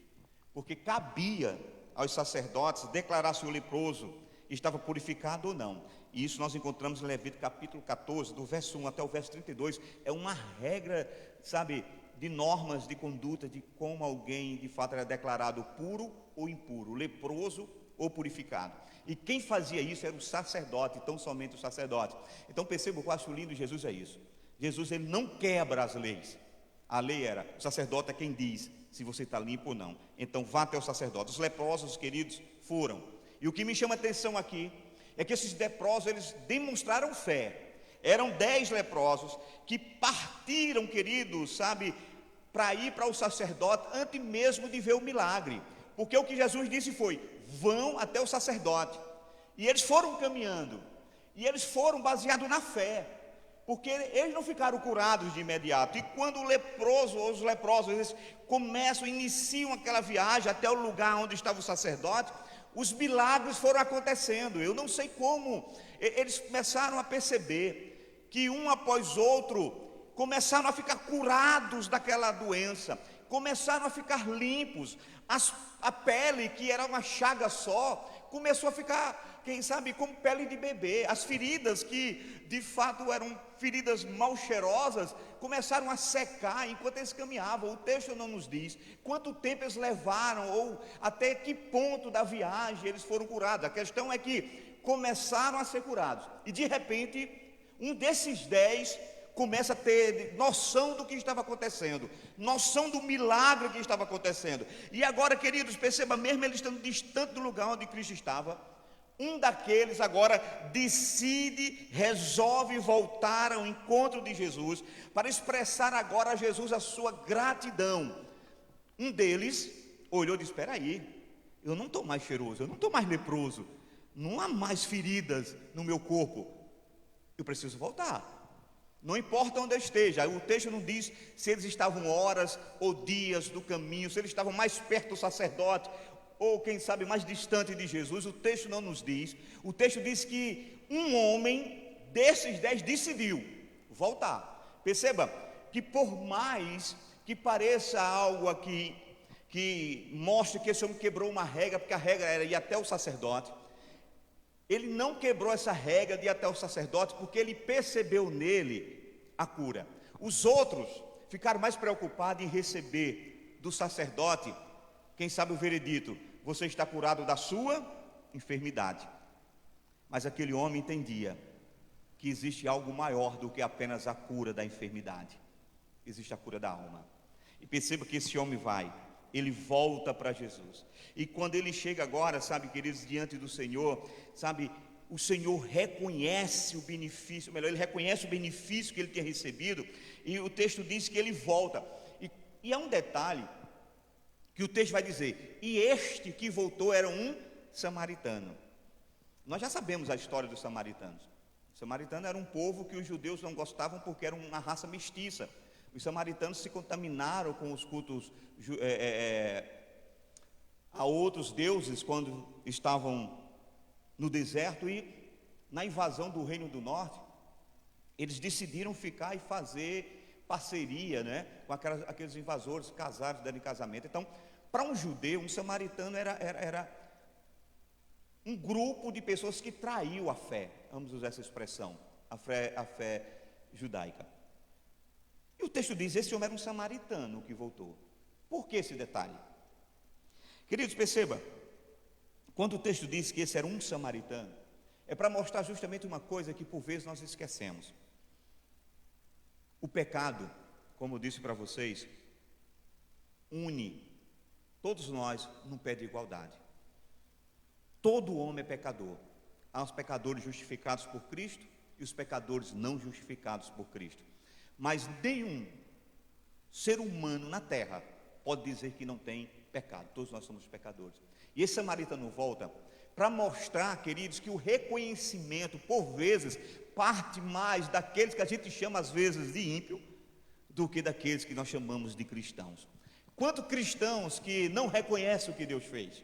F: porque cabia aos sacerdotes declarar se o leproso estava purificado ou não. E isso nós encontramos em Levítico capítulo 14, do verso 1 até o verso 32. É uma regra, sabe, de normas de conduta, de como alguém de fato era declarado puro ou impuro, leproso ou purificado. E quem fazia isso era o sacerdote, tão somente o sacerdote. Então perceba, o que eu acho lindo de Jesus é isso. Jesus, ele não quebra as leis. A lei era, o sacerdote é quem diz se você está limpo ou não. Então vá até o sacerdote. Os leprosos, queridos, foram. E o que me chama a atenção aqui é que esses leprosos, eles demonstraram fé. Eram 10 leprosos que partiram, queridos, sabe, para ir para o sacerdote antes mesmo de ver o milagre. Porque o que Jesus disse foi: vão até o sacerdote. E eles foram caminhando, e eles foram baseados na fé, porque eles não ficaram curados de imediato. E quando o leproso, ou os leprosos, eles iniciam aquela viagem até o lugar onde estava o sacerdote, os milagres foram acontecendo. Eu não sei como, eles começaram a perceber que um após outro começaram a ficar curados daquela doença, começaram a ficar limpos. A pele, que era uma chaga só, começou a ficar, quem sabe, como pele de bebê. As feridas, que de fato eram feridas mal cheirosas, começaram a secar enquanto eles caminhavam. O texto não nos diz quanto tempo eles levaram, ou até que ponto da viagem eles foram curados. A questão é que começaram a ser curados, e de repente um desses 10 começa a ter noção do que estava acontecendo, noção do milagre que estava acontecendo. E agora, queridos, perceba, mesmo eles estando distante do lugar onde Cristo estava, um daqueles agora decide, resolve voltar ao encontro de Jesus, para expressar agora a Jesus a sua gratidão. Um deles olhou e disse: espera aí, eu não estou mais cheiroso, eu não estou mais leproso, não há mais feridas no meu corpo, eu preciso voltar. Não importa onde eu esteja, o texto não diz se eles estavam horas ou dias do caminho, se eles estavam mais perto do sacerdote, ou quem sabe mais distante de Jesus. O texto não nos diz. O texto diz que um homem desses 10 decidiu voltar. Perceba que por mais que pareça algo aqui que mostre que esse homem quebrou uma regra, porque a regra era ir até o sacerdote, ele não quebrou essa regra de ir até o sacerdote porque ele percebeu nele a cura. Os outros ficaram mais preocupados em receber do sacerdote, quem sabe o veredito: você está curado da sua enfermidade. Mas aquele homem entendia que existe algo maior do que apenas a cura da enfermidade. Existe a cura da alma. E perceba que esse homem ele volta para Jesus. E quando ele chega agora, sabe, queridos, diante do Senhor, sabe, o Senhor reconhece o benefício, melhor, ele reconhece o benefício que ele tinha recebido, e o texto diz que ele volta. E há um detalhe que o texto vai dizer: e este que voltou era um samaritano. Nós já sabemos a história dos samaritanos. Os samaritanos eram um povo que os judeus não gostavam porque era uma raça mestiça. Os samaritanos se contaminaram com os cultos a outros deuses quando estavam no deserto, e na invasão do Reino do Norte, eles decidiram ficar e fazer parceria, né, com aqueles invasores, casados, dando em casamento. Então, para um judeu, um samaritano era um grupo de pessoas que traiu a fé, vamos usar essa expressão, a fé judaica. E o texto diz: esse homem era um samaritano que voltou. Por que esse detalhe? Queridos, perceba, quando o texto diz que esse era um samaritano, é para mostrar justamente uma coisa que por vezes nós esquecemos. O pecado, como eu disse para vocês, une todos nós num pé de igualdade. Todo homem é pecador. Há os pecadores justificados por Cristo e os pecadores não justificados por Cristo. Mas nenhum ser humano na terra pode dizer que não tem pecado. Todos nós somos pecadores. E esse samaritano volta para mostrar, queridos, que o reconhecimento, por vezes, parte mais daqueles que a gente chama às vezes de ímpio, do que daqueles que nós chamamos de cristãos. Quantos cristãos que não reconhecem o que Deus fez?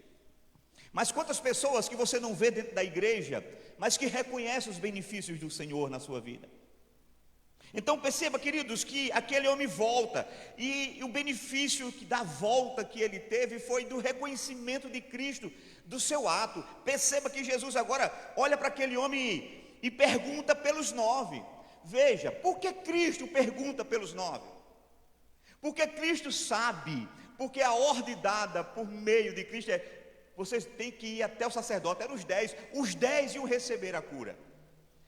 F: Mas quantas pessoas que você não vê dentro da igreja, mas que reconhecem os benefícios do Senhor na sua vida? Então perceba, queridos, que aquele homem volta, e o benefício da volta que ele teve foi do reconhecimento de Cristo, do seu ato. Perceba que Jesus agora olha para aquele homem e pergunta pelos 9. Veja, por que Cristo pergunta pelos 9? Porque Cristo sabe, porque a ordem dada por meio de Cristo é: vocês têm que ir até o sacerdote. Eram os 10 iam receber a cura,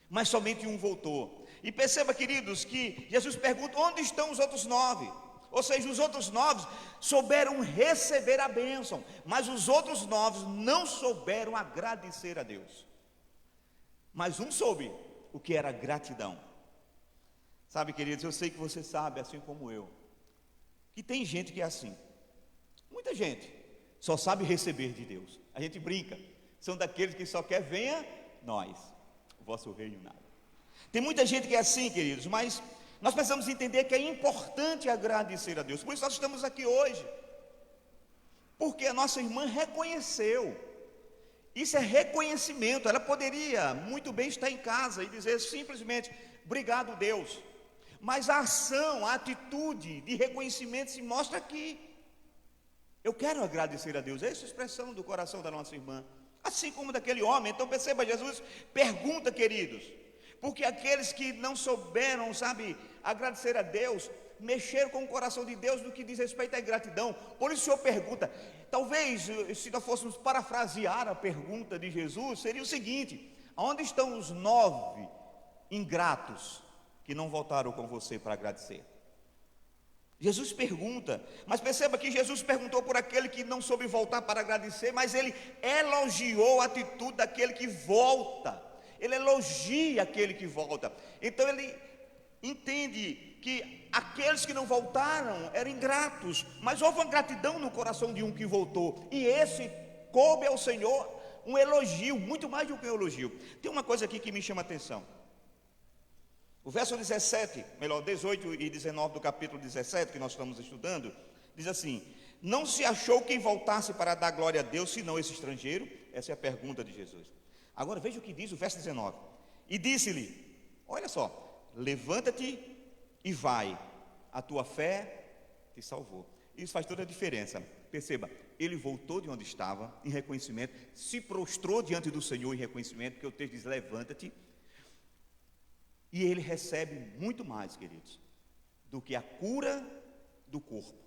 F: mas somente um voltou. E perceba, queridos, que Jesus pergunta: onde estão os outros 9? Ou seja, os outros 9 souberam receber a bênção, mas os outros 9 não souberam agradecer a Deus. Mas um soube o que era gratidão. Sabe, queridos, eu sei que você sabe, assim como eu, que tem gente que é assim. Muita gente só sabe receber de Deus. A gente brinca, são daqueles que só quer: venha nós, o vosso reino nada. Tem muita gente que é assim, queridos, mas nós precisamos entender que é importante agradecer a Deus. Por isso nós estamos aqui hoje, porque a nossa irmã reconheceu. Isso é reconhecimento. Ela poderia muito bem estar em casa e dizer simplesmente: obrigado, Deus. Mas a ação, a atitude de reconhecimento se mostra aqui. Eu quero agradecer a Deus. Essa é a expressão do coração da nossa irmã, assim como daquele homem. Então perceba, Jesus pergunta, queridos, porque aqueles que não souberam, sabe, agradecer a Deus, mexeram com o coração de Deus no que diz respeito à ingratidão. Por isso o Senhor pergunta. Talvez, se nós fôssemos parafrasear a pergunta de Jesus, seria o seguinte: onde estão os 9 ingratos que não voltaram com você para agradecer? Jesus pergunta, mas perceba que Jesus perguntou por aquele que não soube voltar para agradecer, mas ele elogiou a atitude daquele que volta. Ele elogia aquele que volta. Então ele entende que aqueles que não voltaram eram ingratos, mas houve uma gratidão no coração de um que voltou, e esse coube ao Senhor um elogio, muito mais do que um elogio. Tem uma coisa aqui que me chama a atenção. O verso 17, melhor, 18 e 19 do capítulo 17, que nós estamos estudando, diz assim: não se achou quem voltasse para dar glória a Deus, senão esse estrangeiro? Essa é a pergunta de Jesus. Agora veja o que diz o verso 19. E disse-lhe, olha só, levanta-te e vai, a tua fé te salvou. Isso faz toda a diferença. Perceba, ele voltou de onde estava, em reconhecimento, se prostrou diante do Senhor em reconhecimento, porque o texto diz, levanta-te. E ele recebe muito mais, queridos, do que a cura do corpo.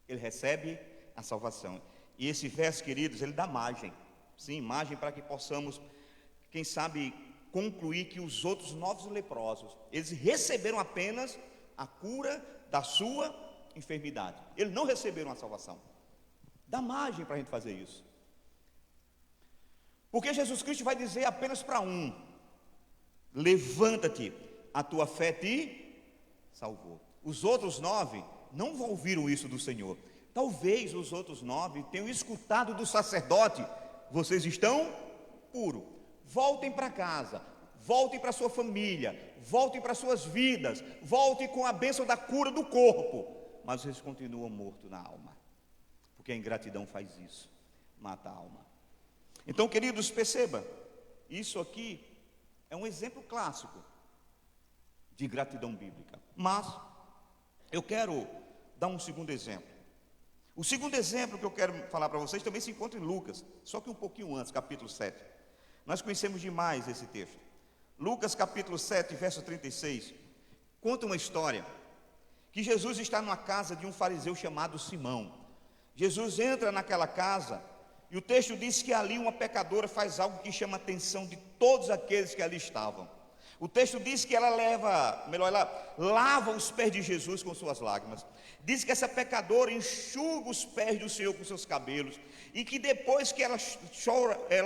F: Ele recebe a salvação. E esse verso, queridos, ele dá margem. Sim, margem para que possamos, quem sabe, concluir que os outros 9 leprosos, eles receberam apenas a cura da sua enfermidade. Eles não receberam a salvação. Dá margem para a gente fazer isso. Porque Jesus Cristo vai dizer apenas para um: levanta-te, a tua fé te salvou. Os outros 9 não ouviram isso do Senhor. Talvez os outros 9 tenham escutado do sacerdote: vocês estão puros, voltem para casa, voltem para sua família, voltem para suas vidas, voltem com a bênção da cura do corpo. Mas eles continuam mortos na alma, porque a ingratidão faz isso, mata a alma. Então, queridos, perceba, isso aqui é um exemplo clássico de gratidão bíblica. Mas eu quero dar um segundo exemplo. O segundo exemplo que eu quero falar para vocês também se encontra em Lucas, só que um pouquinho antes, capítulo 7. Nós conhecemos demais esse texto. Lucas capítulo 7, verso 36, conta uma história que Jesus está numa casa de um fariseu chamado Simão. Jesus entra naquela casa e o texto diz que ali uma pecadora faz algo que chama a atenção de todos aqueles que ali estavam. O texto diz que ela lava os pés de Jesus com suas lágrimas. Diz que essa pecadora enxuga os pés do Senhor com seus cabelos, e que depois que ela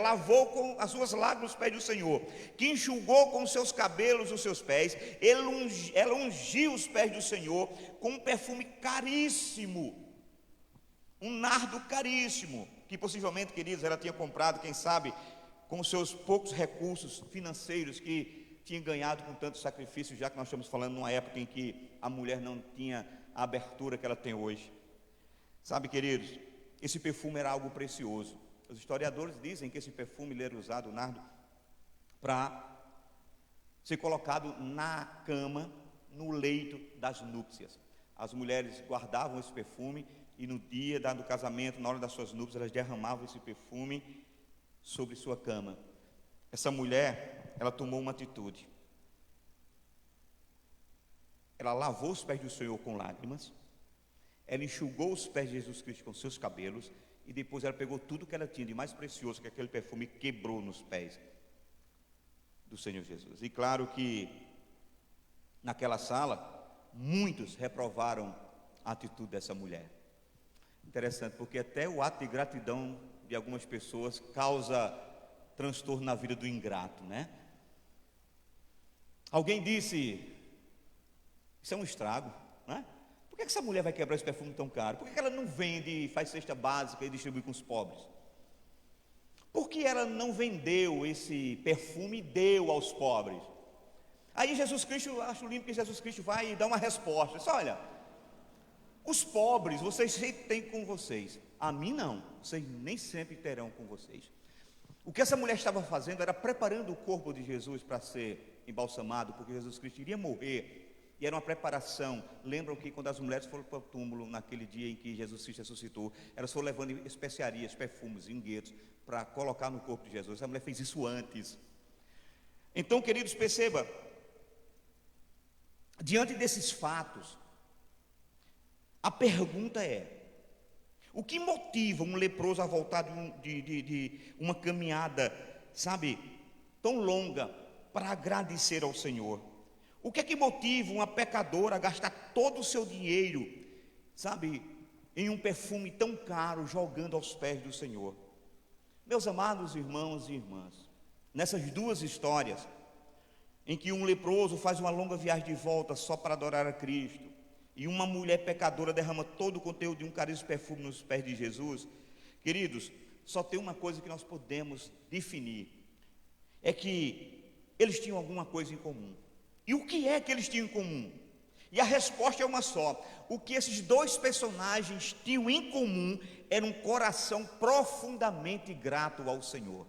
F: lavou com as suas lágrimas os pés do Senhor, que enxugou com os seus cabelos os seus pés, ela ungiu os pés do Senhor com um perfume caríssimo, um nardo caríssimo, que possivelmente, queridos, ela tinha comprado, quem sabe, com os seus poucos recursos financeiros que tinha ganhado com tanto sacrifício, já que nós estamos falando numa época em que a mulher não tinha a abertura que ela tem hoje. Sabe, queridos, esse perfume era algo precioso. Os historiadores dizem que esse perfume ele era usado, o nardo, para ser colocado na cama, no leito das núpcias. As mulheres guardavam esse perfume e no dia do casamento, na hora das suas núpcias, elas derramavam esse perfume sobre sua cama. Essa mulher, ela tomou uma atitude. Ela lavou os pés do Senhor com lágrimas, ela enxugou os pés de Jesus Cristo com seus cabelos, e depois ela pegou tudo que ela tinha de mais precioso, que aquele perfume, quebrou nos pés do Senhor Jesus. E claro que naquela sala muitos reprovaram a atitude dessa mulher. Interessante, porque até o ato de gratidão de algumas pessoas causa transtorno na vida do ingrato, né? Alguém disse: isso é um estrago, né? Por que essa mulher vai quebrar esse perfume tão caro? Por que ela não vende, faz cesta básica e distribui com os pobres? Por que ela não vendeu esse perfume e deu aos pobres? Aí Jesus Cristo, eu acho lindo que Jesus Cristo vai e dá uma resposta. Diz: olha, os pobres vocês sempre têm com vocês, a mim não, vocês nem sempre terão com vocês. O que essa mulher estava fazendo era preparando o corpo de Jesus para ser embalsamado, porque Jesus Cristo iria morrer, e era uma preparação. Lembram que quando as mulheres foram para o túmulo, naquele dia em que Jesus Cristo ressuscitou, elas foram levando especiarias, perfumes, inguetos, para colocar no corpo de Jesus. A mulher fez isso antes. Então, queridos, perceba, diante desses fatos, a pergunta é: o que motiva um leproso a voltar de uma caminhada, sabe, tão longa, para agradecer ao Senhor? O que é que motiva uma pecadora a gastar todo o seu dinheiro, sabe, em um perfume tão caro, jogando aos pés do Senhor? Meus amados irmãos e irmãs, nessas duas histórias, em que um leproso faz uma longa viagem de volta só para adorar a Cristo, e uma mulher pecadora derrama todo o conteúdo de um caríssimo perfume nos pés de Jesus, queridos, só tem uma coisa que nós podemos definir: é que eles tinham alguma coisa em comum. E o que é que eles tinham em comum? E a resposta é uma só. O que esses dois personagens tinham em comum era um coração profundamente grato ao Senhor.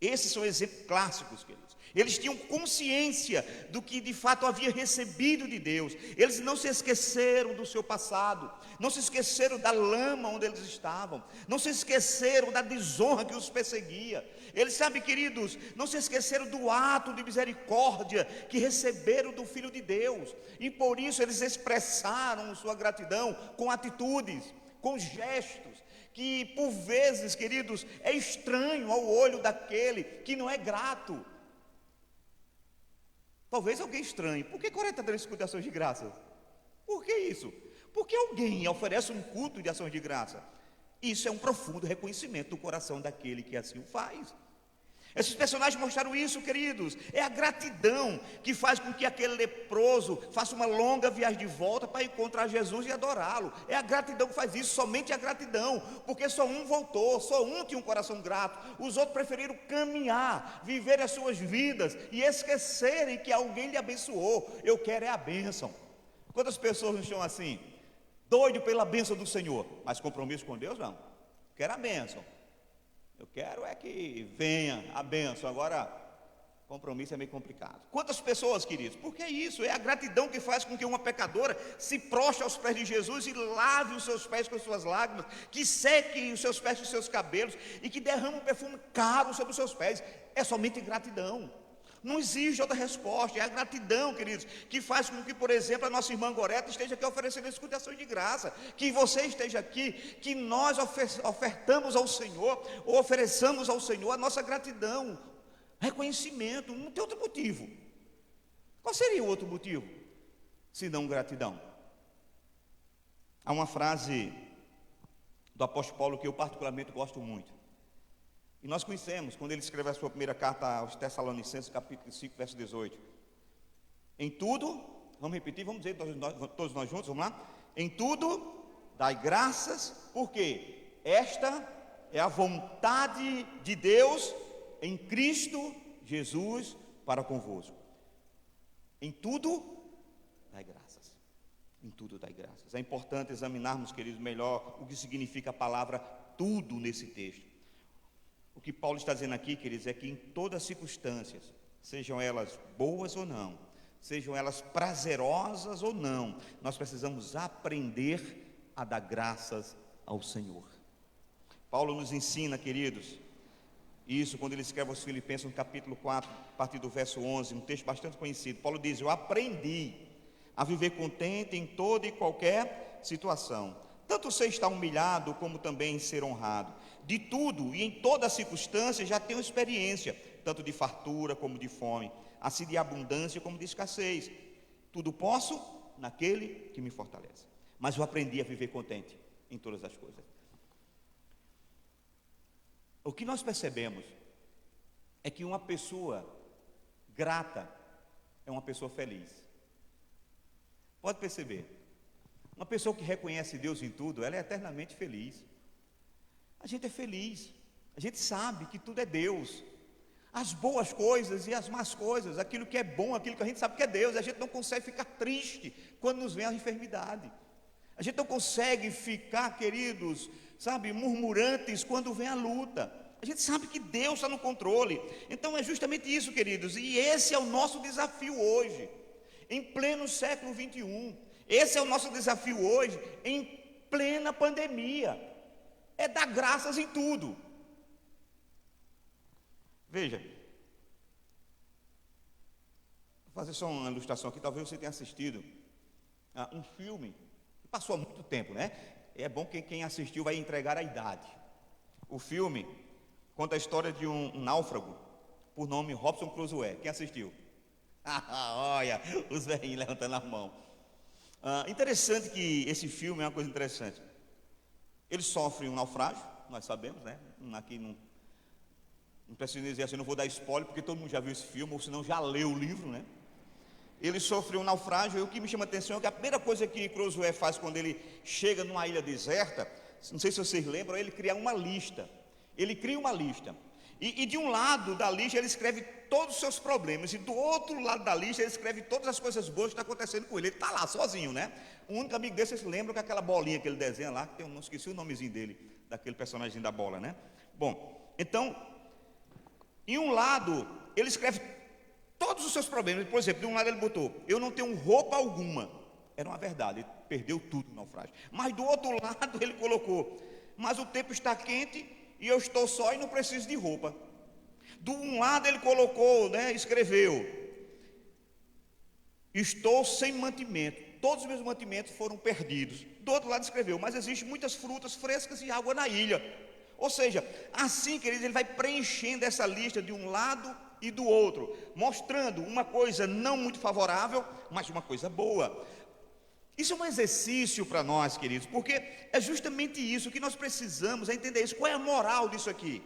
F: Esses são exemplos clássicos, queridos. Eles tinham consciência do que de fato havia recebido de Deus. Eles não se esqueceram do seu passado, não se esqueceram da lama onde eles estavam, não se esqueceram da desonra que os perseguia. Eles, sabe, queridos, não se esqueceram do ato de misericórdia que receberam do Filho de Deus. E por isso eles expressaram sua gratidão com atitudes, com gestos, que por vezes, queridos, é estranho ao olho daquele que não é grato. Talvez alguém estranhe. Por que Coreia está dando esse culto de ações de graças? Por que isso? Porque alguém oferece um culto de ações de graça. Isso é um profundo reconhecimento do coração daquele que assim o faz. Esses personagens mostraram isso, queridos. É a gratidão que faz com que aquele leproso faça uma longa viagem de volta para encontrar Jesus e adorá-lo. É a gratidão que faz isso, somente a gratidão, porque só um voltou, só um tinha um coração grato. Os outros preferiram caminhar, viver as suas vidas e esquecerem que alguém lhe abençoou. Eu quero é a bênção. Quantas pessoas não estão assim, doido pela bênção do Senhor, mas compromisso com Deus não. Quero a bênção. Eu quero é que venha a bênção. Agora, compromisso é meio complicado. Quantas pessoas, queridos? Porque é isso, é a gratidão que faz com que uma pecadora se prostre aos pés de Jesus e lave os seus pés com as suas lágrimas, que seque os seus pés com os seus cabelos e que derrame um perfume caro sobre os seus pés. É somente gratidão. Não existe outra resposta. É a gratidão, queridos, que faz com que, por exemplo, a nossa irmã Goreta esteja aqui oferecendo esse culto de ações de graça, que você esteja aqui, que nós ofertamos ao Senhor, ou ofereçamos ao Senhor a nossa gratidão, reconhecimento. Não tem outro motivo. Qual seria o outro motivo, se não gratidão? Há uma frase do apóstolo Paulo que eu particularmente gosto muito. E nós conhecemos, quando ele escreveu a sua primeira carta aos Tessalonicenses, capítulo 5, verso 18. Em tudo, vamos repetir, vamos dizer todos nós juntos, vamos lá? Em tudo, dai graças, porque esta é a vontade de Deus em Cristo Jesus para convosco. Em tudo, dai graças. Em tudo, dai graças. É importante examinarmos, queridos, melhor o que significa a palavra tudo nesse texto. O que Paulo está dizendo aqui, queridos, é que em todas as circunstâncias, sejam elas boas ou não, sejam elas prazerosas ou não, nós precisamos aprender a dar graças ao Senhor. Paulo nos ensina, queridos, isso quando ele escreve aos Filipenses no capítulo 4, a partir do verso 11, um texto bastante conhecido. Paulo diz: eu aprendi a viver contente em toda e qualquer situação, tanto ser estar humilhado como também ser honrado. De tudo e em toda circunstância já tenho experiência, tanto de fartura como de fome, assim de abundância como de escassez. Tudo posso naquele que me fortalece. Mas eu aprendi a viver contente em todas as coisas. O que nós percebemos é que uma pessoa grata é uma pessoa feliz. Pode perceber, uma pessoa que reconhece Deus em tudo, ela é eternamente feliz. A gente é feliz, a gente sabe que tudo é Deus, as boas coisas e as más coisas, aquilo que é bom, aquilo que a gente sabe que é Deus. A gente não consegue ficar triste quando nos vem a enfermidade, a gente não consegue ficar, queridos, sabe, murmurantes quando vem a luta. A gente sabe que Deus está no controle. Então é justamente isso, queridos, e esse é o nosso desafio hoje, em pleno século 21, esse é o nosso desafio hoje, em plena pandemia, é dar graças em tudo. Veja, vou fazer só uma ilustração aqui, talvez você tenha assistido um filme, que passou há muito tempo, né? É bom que quem assistiu vai entregar a idade. O filme conta a história de um náufrago, por nome Robinson Crusoe. Quem assistiu? Olha, os velhinhos levantando a mão. Interessante que esse filme é uma coisa interessante. Ele sofre um naufrágio, nós sabemos, né? Aqui não preciso dizer assim, não vou dar spoiler, porque todo mundo já viu esse filme, ou senão já leu o livro, né? Ele sofre um naufrágio, e o que me chama a atenção é que a primeira coisa que Crusoe faz quando ele chega numa ilha deserta, não sei se vocês lembram, ele cria uma lista. Ele cria uma lista. E de um lado da lista ele escreve todos os seus problemas, e do outro lado da lista ele escreve todas as coisas boas que estão acontecendo com ele. Ele está lá sozinho, né? O único amigo dele, vocês lembram, que é aquela bolinha que ele desenha lá, que tem, não esqueci o nomezinho dele, daquele personagem da bola, né? Bom, então, em um lado ele escreve todos os seus problemas. Por exemplo, de um lado ele botou: eu não tenho roupa alguma. Era uma verdade, ele perdeu tudo no naufrágio. Mas do outro lado ele colocou: mas o tempo está quente e eu estou só e não preciso de roupa. Do um lado ele colocou, né, escreveu: estou sem mantimento, todos os meus mantimentos foram perdidos. Do outro lado escreveu: mas existem muitas frutas frescas e água na ilha. Ou seja, assim, queridos, ele vai preenchendo essa lista de um lado e do outro, mostrando uma coisa não muito favorável, mas uma coisa boa. Isso é um exercício para nós, queridos, porque é justamente isso que nós precisamos entender isso. Qual é a moral disso aqui?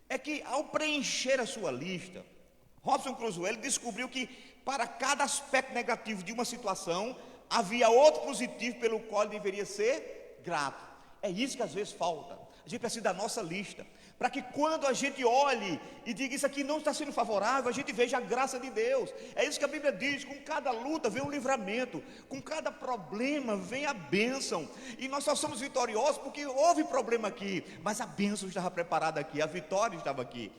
F: É que ao preencher a sua lista, Robson Crusoe, ele descobriu que para cada aspecto negativo de uma situação, havia outro positivo pelo qual ele deveria ser grato. É isso que às vezes falta. A gente precisa da nossa lista, para que quando a gente olhe e diga isso aqui não está sendo favorável, a gente veja a graça de Deus. É isso que a Bíblia diz: com cada luta vem um livramento, com cada problema vem a bênção, e nós só somos vitoriosos porque houve problema aqui, mas a bênção estava preparada aqui, a vitória estava aqui.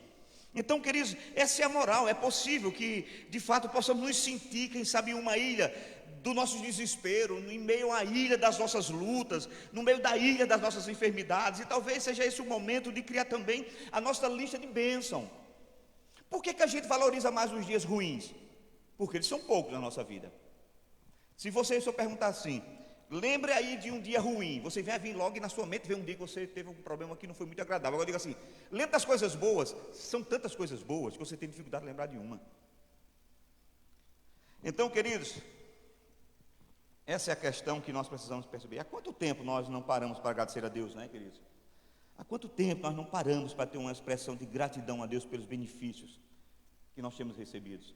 F: Então, queridos, essa é a moral. É possível que de fato possamos nos sentir, quem sabe, em uma ilha do nosso desespero, em meio à ilha das nossas lutas, no meio da ilha das nossas enfermidades, e talvez seja esse o momento de criar também a nossa lista de bênção. Por que a gente valoriza mais os dias ruins? Porque eles são poucos na nossa vida. Se você só perguntar assim: lembre aí de um dia ruim, você vai vir logo e na sua mente vem um dia que você teve um problema que não foi muito agradável. Agora diga assim: lembre das coisas boas. São tantas coisas boas que você tem dificuldade de lembrar de uma. Então, queridos, essa é a questão que nós precisamos perceber. Há quanto tempo nós não paramos para agradecer a Deus, né, queridos? Há quanto tempo nós não paramos para ter uma expressão de gratidão a Deus pelos benefícios que nós temos recebidos?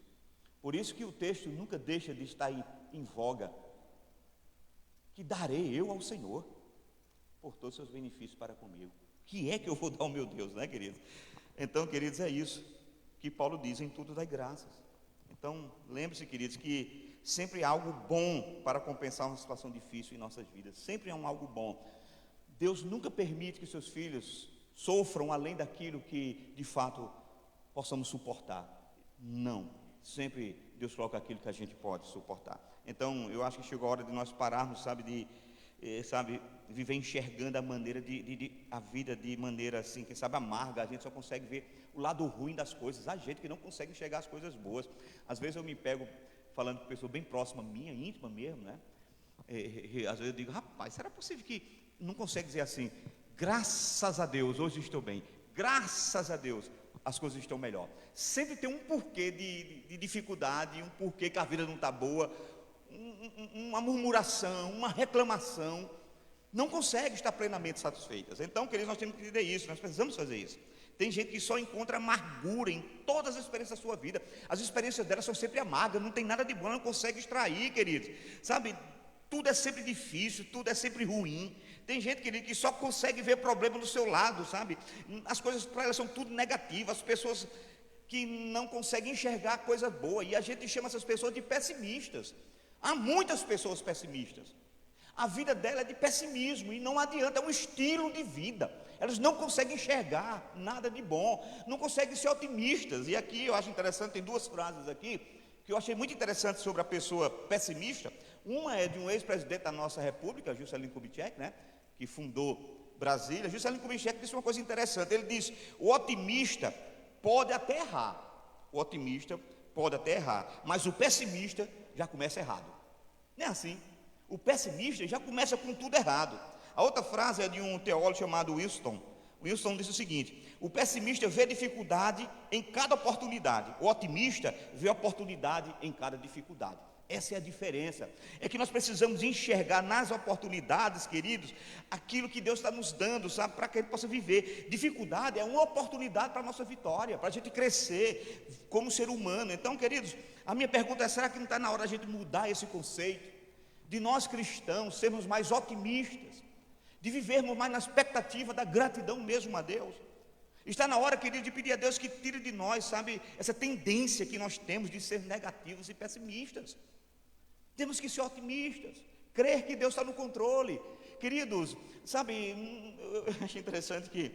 F: Por isso que o texto nunca deixa de estar em voga: que darei eu ao Senhor por todos os seus benefícios para comigo. Que é que eu vou dar ao meu Deus, né, queridos? Então, queridos, é isso que Paulo diz: em tudo dai graças. Então, lembre-se, queridos, que sempre há algo bom para compensar uma situação difícil em nossas vidas. Sempre há algo bom. Deus nunca permite que seus filhos sofram além daquilo que de fato possamos suportar. Não. Sempre Deus coloca aquilo que a gente pode suportar. Então, eu acho que chegou a hora de nós pararmos, viver enxergando a maneira a vida de maneira assim, quem sabe amarga. A gente só consegue ver o lado ruim das coisas. Há gente que não consegue enxergar as coisas boas. Às vezes eu me pego falando com pessoa bem próxima minha, íntima mesmo, né? Às vezes eu digo: rapaz, será possível que não consegue dizer assim: graças a Deus, hoje estou bem, graças a Deus, as coisas estão melhor. Sempre tem um porquê de dificuldade, um porquê que a vida não está boa, uma murmuração, uma reclamação, não consegue estar plenamente satisfeitas. Então, queridos, nós temos que entender isso, nós precisamos fazer isso. Tem gente que só encontra amargura em todas as experiências da sua vida. As experiências dela são sempre amargas, não tem nada de bom, ela não consegue extrair, queridos. Sabe, tudo é sempre difícil, tudo é sempre ruim. Tem gente, querido, que só consegue ver problema do seu lado, sabe? As coisas para elas são tudo negativas. As pessoas que não conseguem enxergar coisa boa, e a gente chama essas pessoas de pessimistas. Há muitas pessoas pessimistas. A vida dela é de pessimismo, e não adianta, é um estilo de vida. Elas não conseguem enxergar nada de bom, não conseguem ser otimistas. E aqui eu acho interessante, tem duas frases aqui que eu achei muito interessante sobre a pessoa pessimista. Uma é de um ex-presidente da nossa república, Juscelino Kubitschek, né, que fundou Brasília. Juscelino Kubitschek disse uma coisa interessante. Ele diz: o otimista pode até errar, mas o pessimista já começa errado. Não é assim? O pessimista já começa com tudo errado. A outra frase é de um teólogo chamado Winston. Winston disse o seguinte: o pessimista vê dificuldade em cada oportunidade, o otimista vê oportunidade em cada dificuldade. Essa é a diferença. É que nós precisamos enxergar nas oportunidades, queridos, aquilo que Deus está nos dando, sabe, para que a gente possa viver. Dificuldade é uma oportunidade para a nossa vitória, para a gente crescer como ser humano. Então, queridos, a minha pergunta é: será que não está na hora a gente mudar esse conceito? De nós cristãos sermos mais otimistas, de vivermos mais na expectativa da gratidão mesmo a Deus. Está na hora, querido, de pedir a Deus que tire de nós, sabe, essa tendência que nós temos de ser negativos e pessimistas. Temos que ser otimistas, crer que Deus está no controle. Queridos, sabe, eu achei interessante que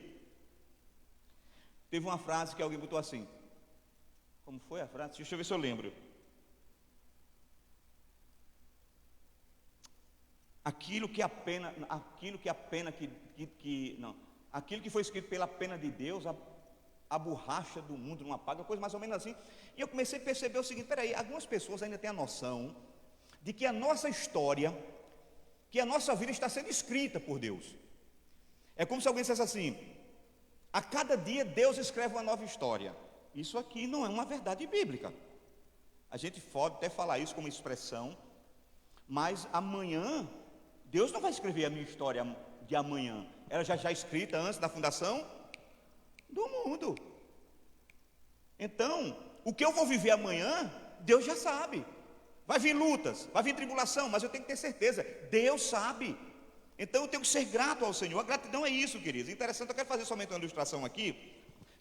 F: teve uma frase que alguém botou assim. Como foi a frase? Deixa eu ver se eu lembro. Aquilo que foi escrito pela pena de Deus, a borracha do mundo não apaga, coisa mais ou menos assim. E eu comecei a perceber o seguinte: peraí, algumas pessoas ainda têm a noção de que a nossa história, que a nossa vida está sendo escrita por Deus. É como se alguém dissesse assim: a cada dia Deus escreve uma nova história. Isso aqui não é uma verdade bíblica. A gente pode até falar isso como expressão, mas amanhã Deus não vai escrever a minha história de amanhã. Ela já é escrita antes da fundação do mundo. Então, o que eu vou viver amanhã, Deus já sabe. Vai vir lutas, vai vir tribulação, mas eu tenho que ter certeza, Deus sabe. Então eu tenho que ser grato ao Senhor. A gratidão é isso, queridos. Interessante, eu quero fazer somente uma ilustração aqui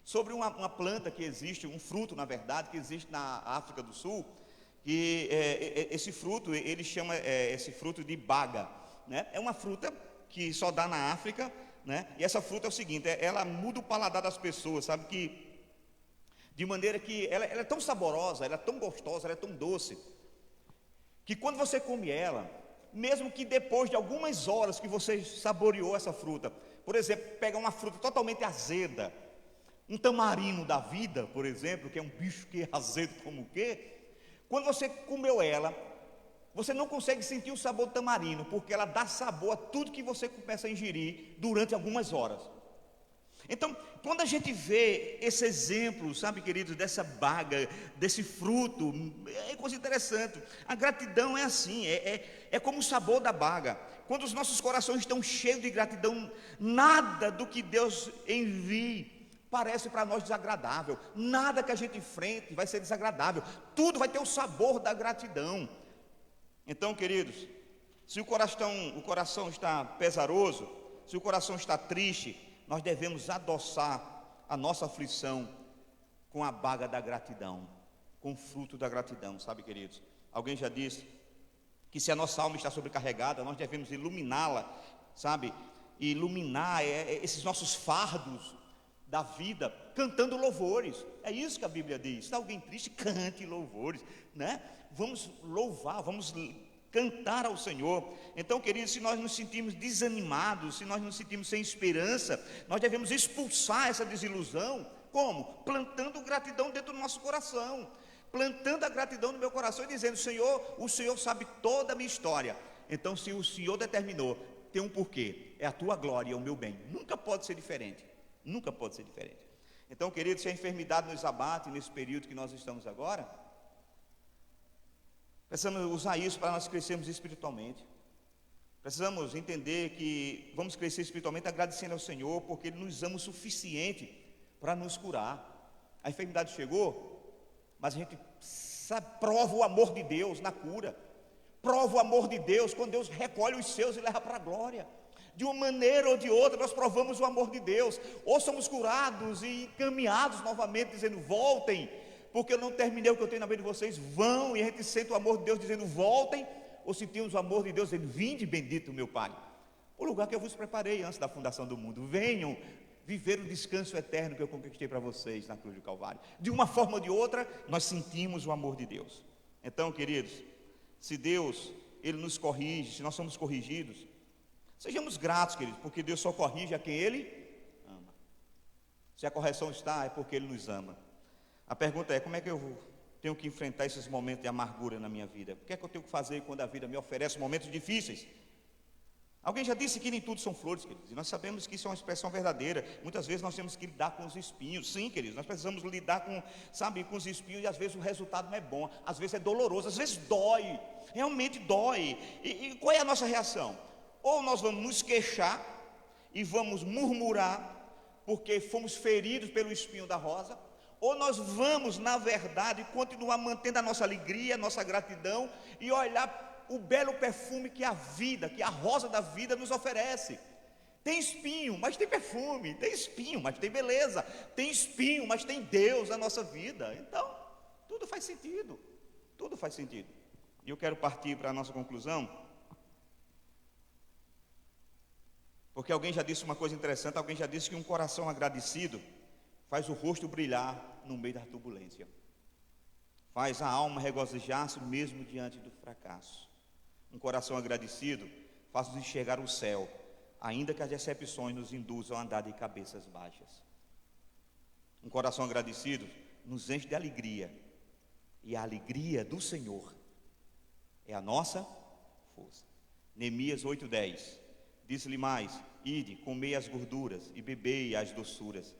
F: sobre uma planta que existe, um fruto, na verdade, que existe na África do Sul. E esse fruto, ele chama esse fruto de baga, né? É uma fruta que só dá na África, né? E essa fruta é o seguinte: ela muda o paladar das pessoas, sabe, que de maneira que ela é tão saborosa, ela é tão gostosa, ela é tão doce, que quando você come ela, mesmo que depois de algumas horas que você saboreou essa fruta, por exemplo, pega uma fruta totalmente azeda, um tamarino da vida, por exemplo, que é um bicho que é azedo como o quê? Quando você comeu ela, você não consegue sentir o sabor do tamarino, porque ela dá sabor a tudo que você começa a ingerir durante algumas horas. Então, quando a gente vê esse exemplo, sabe, queridos, dessa baga, desse fruto, é coisa interessante. A gratidão é assim, é como o sabor da baga. Quando os nossos corações estão cheios de gratidão, nada do que Deus envie parece para nós desagradável. Nada que a gente enfrente vai ser desagradável. Tudo vai ter o sabor da gratidão. Então, queridos, se o coração está pesaroso, se o coração está triste, nós devemos adoçar a nossa aflição com a baga da gratidão, com o fruto da gratidão, sabe, queridos? Alguém já disse que se a nossa alma está sobrecarregada, nós devemos iluminá-la, sabe? E iluminar esses nossos fardos da vida, cantando louvores. É isso que a Bíblia diz. Se está alguém triste, cante louvores, né? Vamos louvar, vamos cantar ao Senhor. Então, queridos, se nós nos sentimos desanimados, se nós nos sentimos sem esperança, nós devemos expulsar essa desilusão. Como? Plantando gratidão dentro do nosso coração, plantando a gratidão no meu coração e dizendo: Senhor, o Senhor sabe toda a minha história. Então, se o Senhor determinou, tem um porquê, é a tua glória, é o meu bem. Nunca pode ser diferente, nunca pode ser diferente. Então, queridos, se a enfermidade nos abate nesse período que nós estamos agora, precisamos usar isso para nós crescermos espiritualmente. Precisamos entender que vamos crescer espiritualmente agradecendo ao Senhor, porque Ele nos ama o suficiente para nos curar. A enfermidade chegou, mas a gente prova o amor de Deus na cura, prova o amor de Deus quando Deus recolhe os seus e leva para a glória. De uma maneira ou de outra nós provamos o amor de Deus, ou somos curados e encaminhados novamente dizendo: voltem, porque eu não terminei o que eu tenho na vida de vocês. Vão, e a gente sente o amor de Deus dizendo: voltem, ou sentimos o amor de Deus dizendo: vinde, bendito meu Pai, o lugar que eu vos preparei antes da fundação do mundo. Venham viver o descanso eterno que eu conquistei para vocês na cruz do Calvário. De uma forma ou de outra, nós sentimos o amor de Deus. Então, queridos, se Deus, Ele nos corrige, se nós somos corrigidos, sejamos gratos, queridos, porque Deus só corrige a quem Ele ama. Se a correção está, é porque Ele nos ama. A pergunta é: como é que eu tenho que enfrentar esses momentos de amargura na minha vida? O que é que eu tenho que fazer quando a vida me oferece momentos difíceis? Alguém já disse que nem tudo são flores, queridos, e nós sabemos que isso é uma expressão verdadeira. Muitas vezes nós temos que lidar com os espinhos. Sim, queridos, nós precisamos lidar com os espinhos, e às vezes o resultado não é bom, às vezes é doloroso, às vezes dói, realmente dói. E qual é a nossa reação? Ou nós vamos nos queixar e vamos murmurar porque fomos feridos pelo espinho da rosa, ou nós vamos, na verdade, continuar mantendo a nossa alegria, a nossa gratidão e olhar o belo perfume que a vida, que a rosa da vida nos oferece. Tem espinho, mas tem perfume. Tem espinho, mas tem beleza. Tem espinho, mas tem Deus na nossa vida. Então, tudo faz sentido. Tudo faz sentido. E eu quero partir para a nossa conclusão, porque alguém já disse uma coisa interessante. Alguém já disse que um coração agradecido faz o rosto brilhar no meio da turbulência, faz a alma regozijar-se mesmo diante do fracasso. Um coração agradecido faz-nos enxergar o céu, ainda que as decepções nos induzam a andar de cabeças baixas. Um coração agradecido nos enche de alegria, e a alegria do Senhor é a nossa força. Neemias 8:10, disse-lhe mais: ide, comei as gorduras e bebei as doçuras,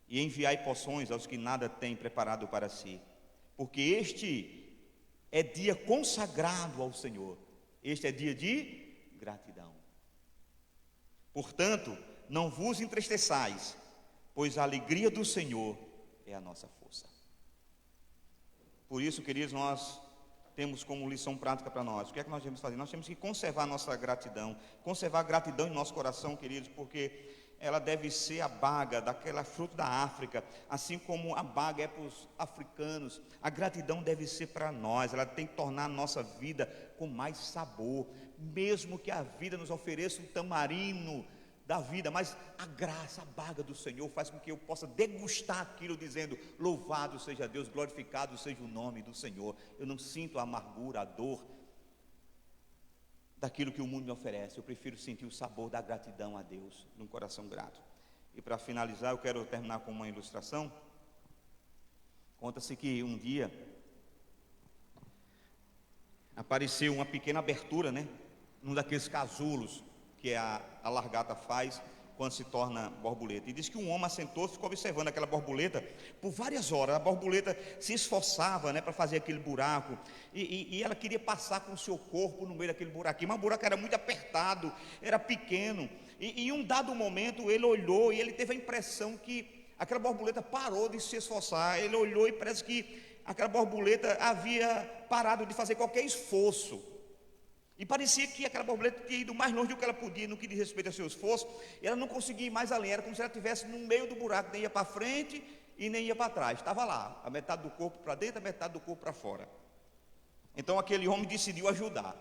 F: e enviai poções aos que nada têm preparado para si, porque este é dia consagrado ao Senhor, este é dia de gratidão. Portanto, não vos entristeçais, pois a alegria do Senhor é a nossa força. Por isso, queridos, nós temos como lição prática para nós. O que é que nós temos que fazer? Nós temos que conservar nossa gratidão, conservar a gratidão em nosso coração, queridos, porque ela deve ser a baga daquela fruta da África, assim como a baga é para os africanos. A gratidão deve ser para nós, ela tem que tornar a nossa vida com mais sabor, mesmo que a vida nos ofereça um tamarino da vida, mas a graça, a baga do Senhor faz com que eu possa degustar aquilo, dizendo: louvado seja Deus, glorificado seja o nome do Senhor. Eu não sinto a amargura, a dor daquilo que o mundo me oferece. Eu prefiro sentir o sabor da gratidão a Deus, num coração grato. E para finalizar, eu quero terminar com uma ilustração. Conta-se que um dia apareceu uma pequena abertura, num daqueles casulos que a largata faz quando se torna borboleta. E diz que um homem assentou-se e ficou observando aquela borboleta por várias horas. A borboleta se esforçava, para fazer aquele buraco, e ela queria passar com o seu corpo no meio daquele buraquinho, mas o buraco era muito apertado, era pequeno, e em um dado momento ele olhou e ele teve a impressão que aquela borboleta parou de se esforçar. Ele olhou e parece que aquela borboleta havia parado de fazer qualquer esforço. E parecia que aquela borboleta tinha ido mais longe do que ela podia no que diz respeito ao seu esforço, e ela não conseguia ir mais além. Era como se ela estivesse no meio do buraco, nem ia para frente e nem ia para trás. Estava lá, a metade do corpo para dentro, a metade do corpo para fora. Então aquele homem decidiu ajudar.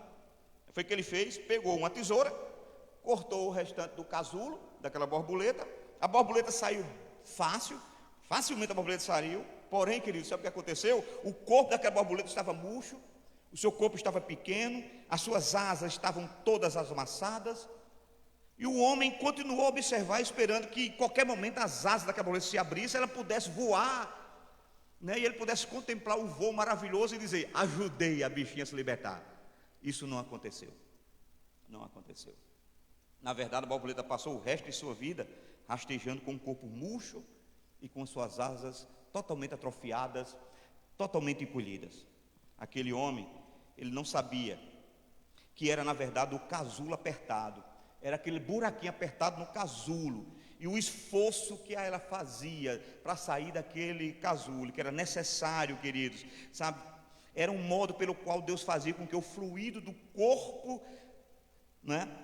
F: Foi o que ele fez: pegou uma tesoura, cortou o restante do casulo daquela borboleta. A borboleta saiu facilmente a borboleta saiu. Porém, querido, sabe o que aconteceu? O corpo daquela borboleta estava murcho, o seu corpo estava pequeno, as suas asas estavam todas amassadas, e o homem continuou a observar, esperando que em qualquer momento as asas daquela borboleta se abrissem, ela pudesse voar, e ele pudesse contemplar o voo maravilhoso e dizer: ajudei a bichinha a se libertar. Isso não aconteceu. Não aconteceu. Na verdade, a borboleta passou o resto de sua vida rastejando com o corpo murcho e com suas asas totalmente atrofiadas, totalmente encolhidas. Aquele homem, ele não sabia que era na verdade o casulo apertado, era aquele buraquinho apertado no casulo, e o esforço que ela fazia para sair daquele casulo, que era necessário, queridos, sabe, era um modo pelo qual Deus fazia com que o fluido do corpo,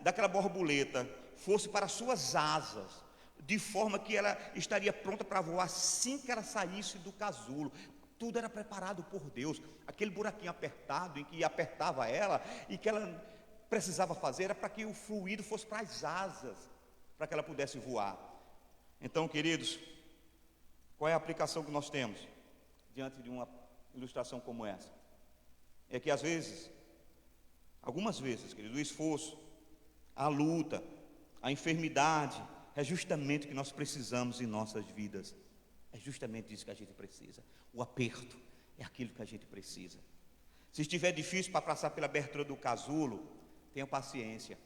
F: daquela borboleta fosse para as suas asas, de forma que ela estaria pronta para voar assim que ela saísse do casulo. Tudo era preparado por Deus. Aquele buraquinho apertado em que apertava ela, e que ela precisava fazer, era para que o fluido fosse para as asas, para que ela pudesse voar. Então, queridos, qual é a aplicação que nós temos diante de uma ilustração como essa? É que às vezes, algumas vezes, querido, o esforço, a luta, a enfermidade é justamente o que nós precisamos em nossas vidas. É justamente isso que a gente precisa. O aperto é aquilo que a gente precisa. Se estiver difícil para passar pela abertura do casulo, tenha paciência.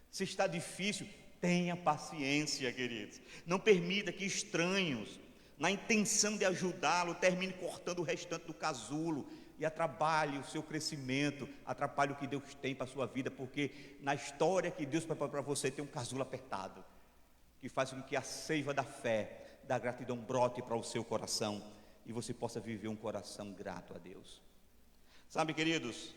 F: Se está difícil, tenha paciência, queridos. Não permita que estranhos, na intenção de ajudá-lo, termine cortando o restante do casulo e atrapalhe o seu crescimento, atrapalhe o que Deus tem para a sua vida, porque na história que Deus preparou para você tem um casulo apertado, que faz com que a seiva da fé, da gratidão brote para o seu coração, e você possa viver um coração grato a Deus. Sabe, queridos,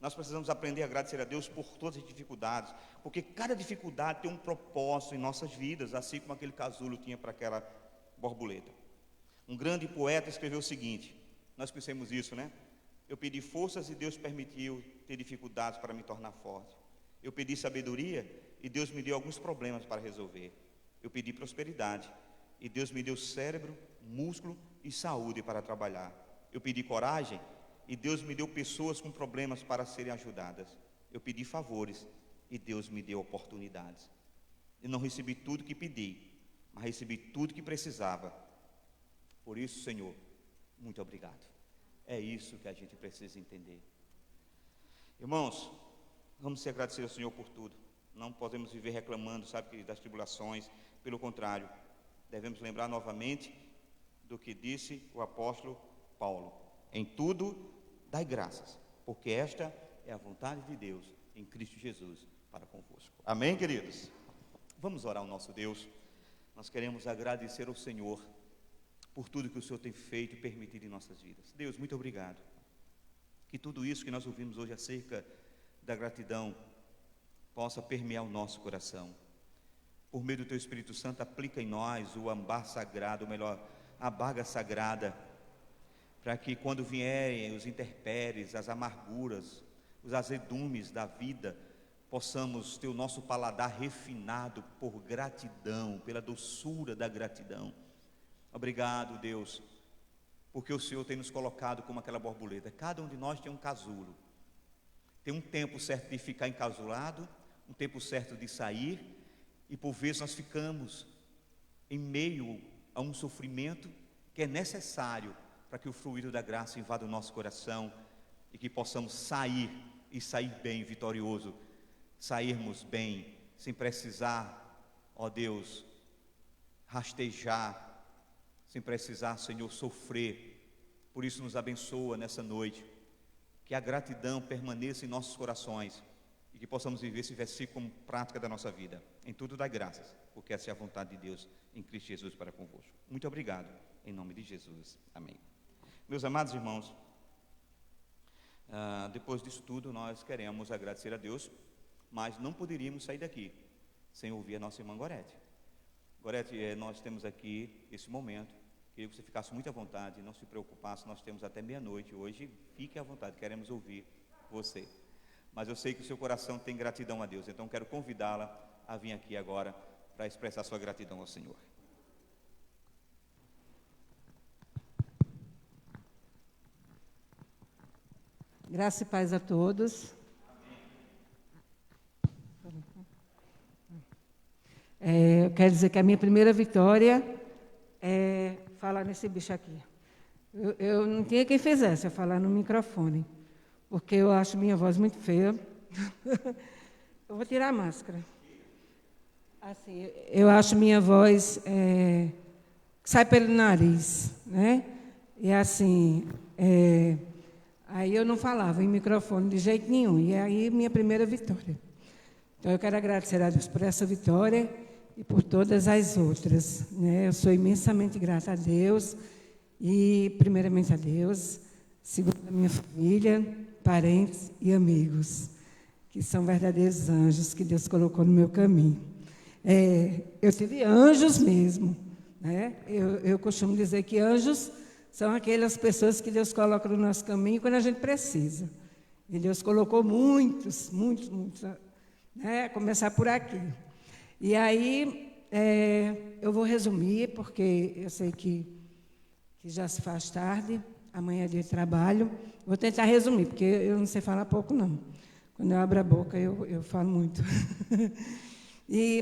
F: Nós precisamos aprender a agradecer a Deus por todas as dificuldades, porque cada dificuldade tem um propósito em nossas vidas, assim como aquele casulo tinha para aquela borboleta. Um grande poeta escreveu o seguinte, nós conhecemos isso, né? Eu pedi forças e Deus permitiu ter dificuldades para me tornar forte. Eu pedi sabedoria e Deus me deu alguns problemas para resolver. Eu pedi prosperidade e Deus me deu cérebro, músculo e saúde para trabalhar. Eu pedi coragem e Deus me deu pessoas com problemas para serem ajudadas. Eu pedi favores e Deus me deu oportunidades. Eu não recebi tudo que pedi, mas recebi tudo que precisava. Por isso, Senhor, muito obrigado. É isso que a gente precisa entender. Irmãos, vamos se agradecer ao Senhor por tudo. Não podemos viver reclamando, sabe, das tribulações. Pelo contrário, devemos lembrar novamente do que disse o apóstolo Paulo. Em tudo, dai graças, porque esta é a vontade de Deus em Cristo Jesus para convosco. Amém, queridos? Vamos orar ao nosso Deus. Nós queremos agradecer ao Senhor por tudo que o Senhor tem feito e permitido em nossas vidas. Deus, muito obrigado. Que tudo isso que nós ouvimos hoje acerca da gratidão possa permear o nosso coração. Por meio do Teu Espírito Santo, aplica em nós o ambar sagrado, ou melhor, a baga sagrada, para que quando vierem os intempéries, as amarguras, os azedumes da vida, possamos ter o nosso paladar refinado por gratidão, pela doçura da gratidão. Obrigado, Deus, porque o Senhor tem nos colocado como aquela borboleta. Cada um de nós tem um casulo. Tem um tempo certo de ficar encasulado, um tempo certo de sair, e por vezes nós ficamos em meio a um sofrimento que é necessário para que o fluido da graça invada o nosso coração e que possamos sair e sair bem, vitorioso, sairmos bem, sem precisar, ó Deus, rastejar, sem precisar, Senhor, sofrer. Por isso nos abençoa nessa noite, que a gratidão permaneça em nossos corações e que possamos viver esse versículo como prática da nossa vida. Em tudo dai graças, porque essa é a vontade de Deus em Cristo Jesus para convosco. Muito obrigado, em nome de Jesus, amém. Meus amados irmãos, depois disso tudo nós queremos agradecer a Deus, mas não poderíamos sair daqui sem ouvir a nossa irmã Gorete. Gorete, nós temos aqui esse momento. Queria que você ficasse muito à vontade, não se preocupasse, nós temos até meia-noite hoje, fique à vontade, queremos ouvir você. Mas eu sei que o seu coração tem gratidão a Deus, então quero convidá-la a vir aqui agora para expressar sua gratidão ao Senhor.
G: Graça e paz a todos. Eu quero dizer que a minha primeira vitória é falar nesse bicho aqui. Eu não tinha quem fizesse eu falar no microfone, porque eu acho minha voz muito feia. Eu vou tirar a máscara. Assim, eu acho minha voz sai pelo nariz, né? E assim, aí eu não falava em microfone de jeito nenhum. E aí minha primeira vitória. Então eu quero agradecer a Deus por essa vitória e por todas as outras, né? Eu sou imensamente grata a Deus e primeiramente a Deus, segundo a minha família, parentes e amigos, que são verdadeiros anjos que Deus colocou no meu caminho. Eu tive anjos mesmo, né? Eu costumo dizer que anjos são aquelas pessoas que Deus coloca no nosso caminho quando a gente precisa. E Deus colocou muitos, né? Começar por aqui. E aí, eu vou resumir, porque eu sei que já se faz tarde, amanhã é dia de trabalho. Vou tentar resumir, porque eu não sei falar pouco, não. Quando eu abro a boca, eu falo muito.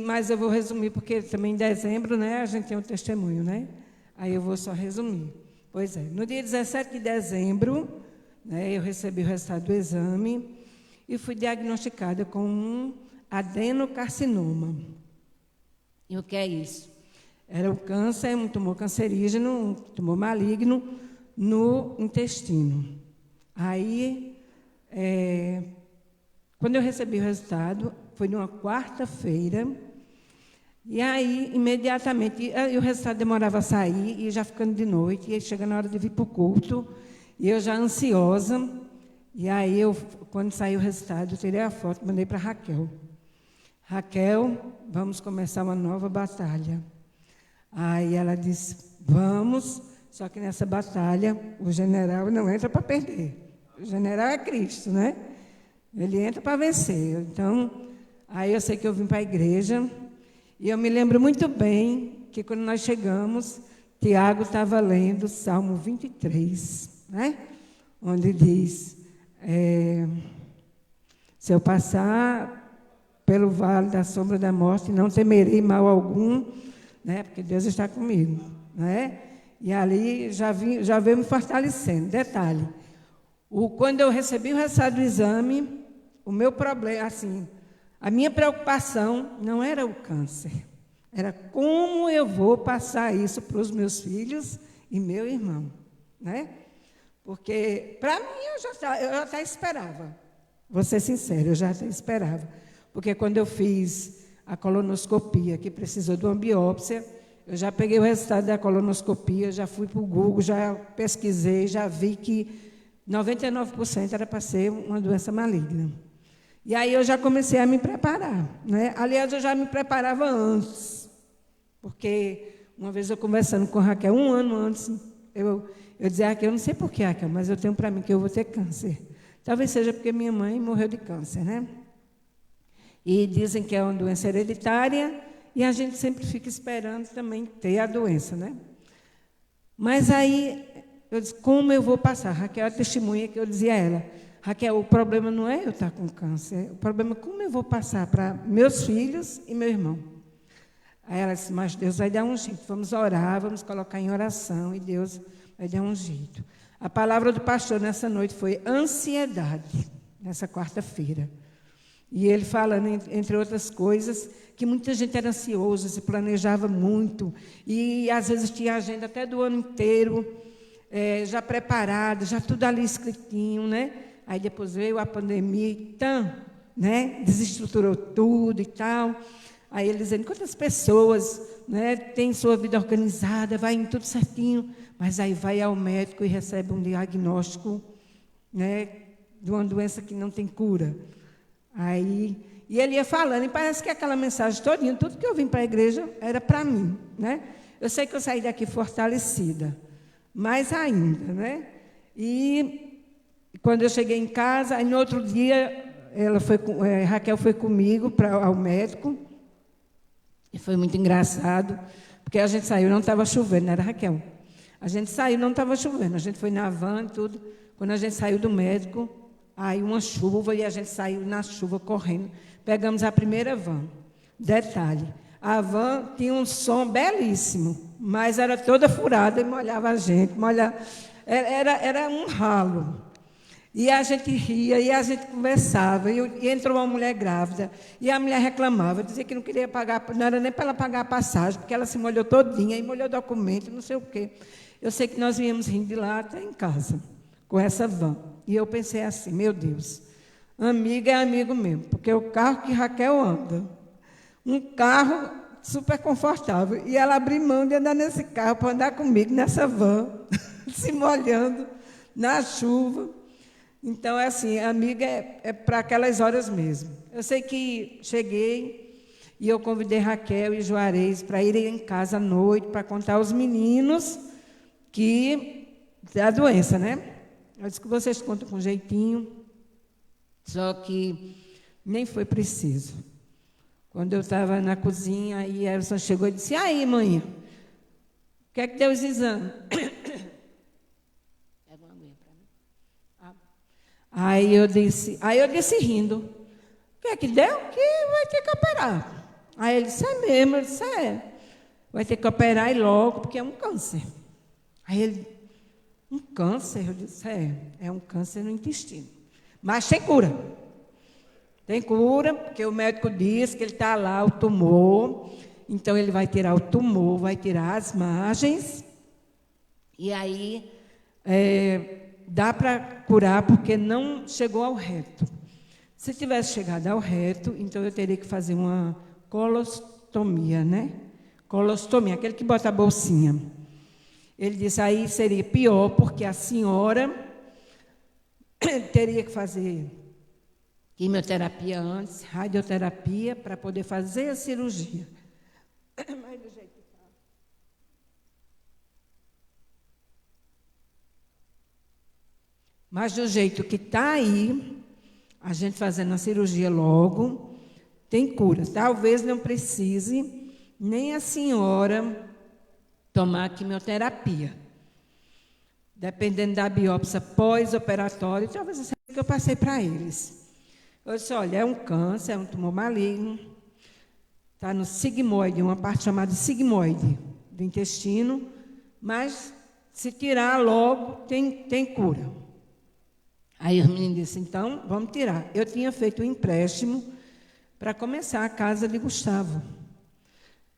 G: Mas eu vou resumir, porque também em dezembro, né, a gente tem um testemunho, né? Aí eu vou só resumir. Pois é, no dia 17 de dezembro, né, eu recebi o resultado do exame e fui diagnosticada com um adenocarcinoma. E o que é isso? Era um câncer, um tumor cancerígeno, um tumor maligno no intestino. Aí, quando eu recebi o resultado, foi numa quarta-feira, e aí, imediatamente, o resultado demorava a sair, e já ficando de noite, e chega na hora de vir para o culto, e eu já ansiosa, E aí, quando saiu o resultado, eu tirei a foto, mandei para Raquel. Raquel, vamos começar uma nova batalha. Aí ela disse, vamos, só que nessa batalha o general não entra para perder. O general é Cristo, né? Ele entra para vencer. Então, aí eu sei que eu vim para a igreja, e eu me lembro muito bem que quando nós chegamos, Tiago estava lendo Salmo 23, né? Onde diz, se eu passar pelo vale da sombra da morte, não temerei mal algum, né? Porque Deus está comigo, né? E ali já veio me fortalecendo. Detalhe, quando eu recebi o resultado do exame, o meu problema, assim, a minha preocupação não era o câncer, era como eu vou passar isso para os meus filhos e meu irmão, né? Porque, para mim, eu já até esperava, vou ser sincera, eu já até esperava. Porque quando eu fiz a colonoscopia, que precisou de uma biópsia, eu já peguei o resultado da colonoscopia, já fui para o Google, já pesquisei, já vi que 99% era para ser uma doença maligna. E aí eu já comecei a me preparar, né? Aliás, eu já me preparava antes, porque uma vez eu conversando com a Raquel, 1 ano antes, eu dizia, Raquel, eu não sei por que, Raquel, mas eu tenho para mim que eu vou ter câncer. Talvez seja porque minha mãe morreu de câncer, né? E dizem que é uma doença hereditária, e a gente sempre fica esperando também ter a doença, né? Mas aí, eu disse, como eu vou passar? Raquel, a testemunha que eu dizia a ela, Raquel, o problema não é eu estar com câncer, o problema é como eu vou passar para meus filhos e meu irmão. Aí ela disse, mas Deus vai dar um jeito, vamos orar, vamos colocar em oração, e Deus vai dar um jeito. A palavra do pastor nessa noite foi ansiedade, nessa quarta-feira. E ele falando, entre outras coisas, que muita gente era ansiosa, se planejava muito, e às vezes tinha agenda até do ano inteiro, já preparada, já tudo ali escritinho, né? Aí depois veio a pandemia e né? Desestruturou tudo e tal. Aí ele dizendo, quantas pessoas, né, têm sua vida organizada, vai em tudo certinho, mas aí vai ao médico e recebe um diagnóstico, né, de uma doença que não tem cura. Aí, e ele ia falando, e parece que aquela mensagem todinha, tudo que eu vim para a igreja era para mim, né? Eu sei que eu saí daqui fortalecida, mais ainda, né? E quando eu cheguei em casa, aí no outro dia, Raquel foi comigo ao médico, e foi muito engraçado, porque a gente saiu, não estava chovendo, não era Raquel. A gente saiu, não estava chovendo, a gente foi na van e tudo. Quando a gente saiu do médico, aí uma chuva, e a gente saiu na chuva correndo. Pegamos a primeira van. Detalhe, a van tinha um som belíssimo, mas era toda furada e molhava a gente. Era um ralo. E a gente ria, e a gente conversava, e entrou uma mulher grávida, e a mulher reclamava, dizia que não queria pagar, não era nem para ela pagar a passagem, porque ela se molhou todinha, e molhou documento, não sei o quê. Eu sei que nós viemos rindo de lá até em casa, com essa van. E eu pensei assim, meu Deus, amigo é amigo mesmo, porque o carro que Raquel anda, um carro super confortável, e ela abriu mão de andar nesse carro para andar comigo nessa van, se molhando na chuva. Então, é assim, amiga é para aquelas horas mesmo. Eu sei que cheguei e eu convidei Raquel e Juarez para irem em casa à noite para contar aos meninos da doença, né? Eu disse que vocês contam com jeitinho, só que nem foi preciso. Quando eu estava na cozinha, e a Elson chegou e disse, aí, mãe, o que é que deu os exames? Aí eu disse rindo, o que é que deu? Que vai ter que operar. Aí ele disse, é mesmo? Eu disse, vai ter que operar e logo, porque é um câncer. Aí ele, um câncer? Eu disse, é um câncer no intestino. Mas tem cura. Tem cura, porque o médico disse que ele está lá, o tumor, então ele vai tirar o tumor, vai tirar as margens, e aí dá para curar, porque não chegou ao reto. Se tivesse chegado ao reto, então eu teria que fazer uma colostomia, né? Colostomia, aquele que bota a bolsinha. Ele disse, aí seria pior, porque a senhora teria que fazer quimioterapia antes, radioterapia, para poder fazer a cirurgia. Mas do jeito que está aí, a gente fazendo a cirurgia logo, tem cura. Talvez não precise nem a senhora tomar quimioterapia. Dependendo da biópsia pós-operatória, talvez seja o que eu passei para eles. Eu disse, olha, é um câncer, é um tumor maligno, está no sigmoide, uma parte chamada sigmoide do intestino, mas se tirar logo, tem cura. Aí o menino disse, então, vamos tirar. Eu tinha feito um empréstimo para começar a casa de Gustavo.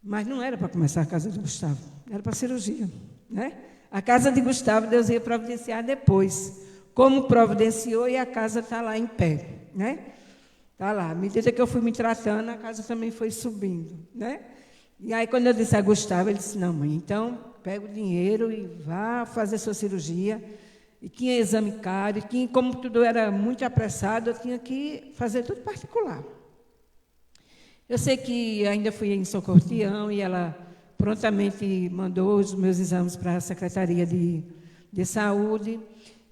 G: Mas não era para começar a casa de Gustavo, era para cirurgia, né? A casa de Gustavo, Deus ia providenciar depois. Como providenciou, e a casa está lá em pé, né? Está lá. À medida que eu fui me tratando, a casa também foi subindo, né? E aí, quando eu disse a Gustavo, ele disse, não, mãe, então, pega o dinheiro e vá fazer sua cirurgia. E tinha exame caro, e como tudo era muito apressado, eu tinha que fazer tudo particular. Eu sei que ainda fui em Socorro-Tião, e ela prontamente mandou os meus exames para a Secretaria de Saúde,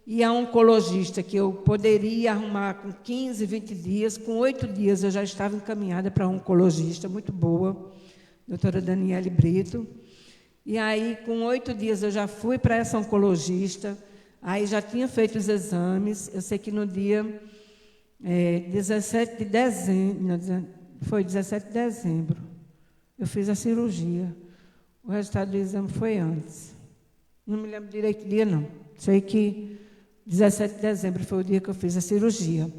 G: e a oncologista que eu poderia arrumar com 15, 20 dias, com 8 dias eu já estava encaminhada para uma oncologista muito boa, doutora Daniele Brito, e aí com 8 dias eu já fui para essa oncologista, aí já tinha feito os exames, eu sei que no dia 17 de dezembro, foi 17 de dezembro, eu fiz a cirurgia. O resultado do exame foi antes. Não me lembro direito do dia, não. Sei que 17 de dezembro foi o dia que eu fiz a cirurgia.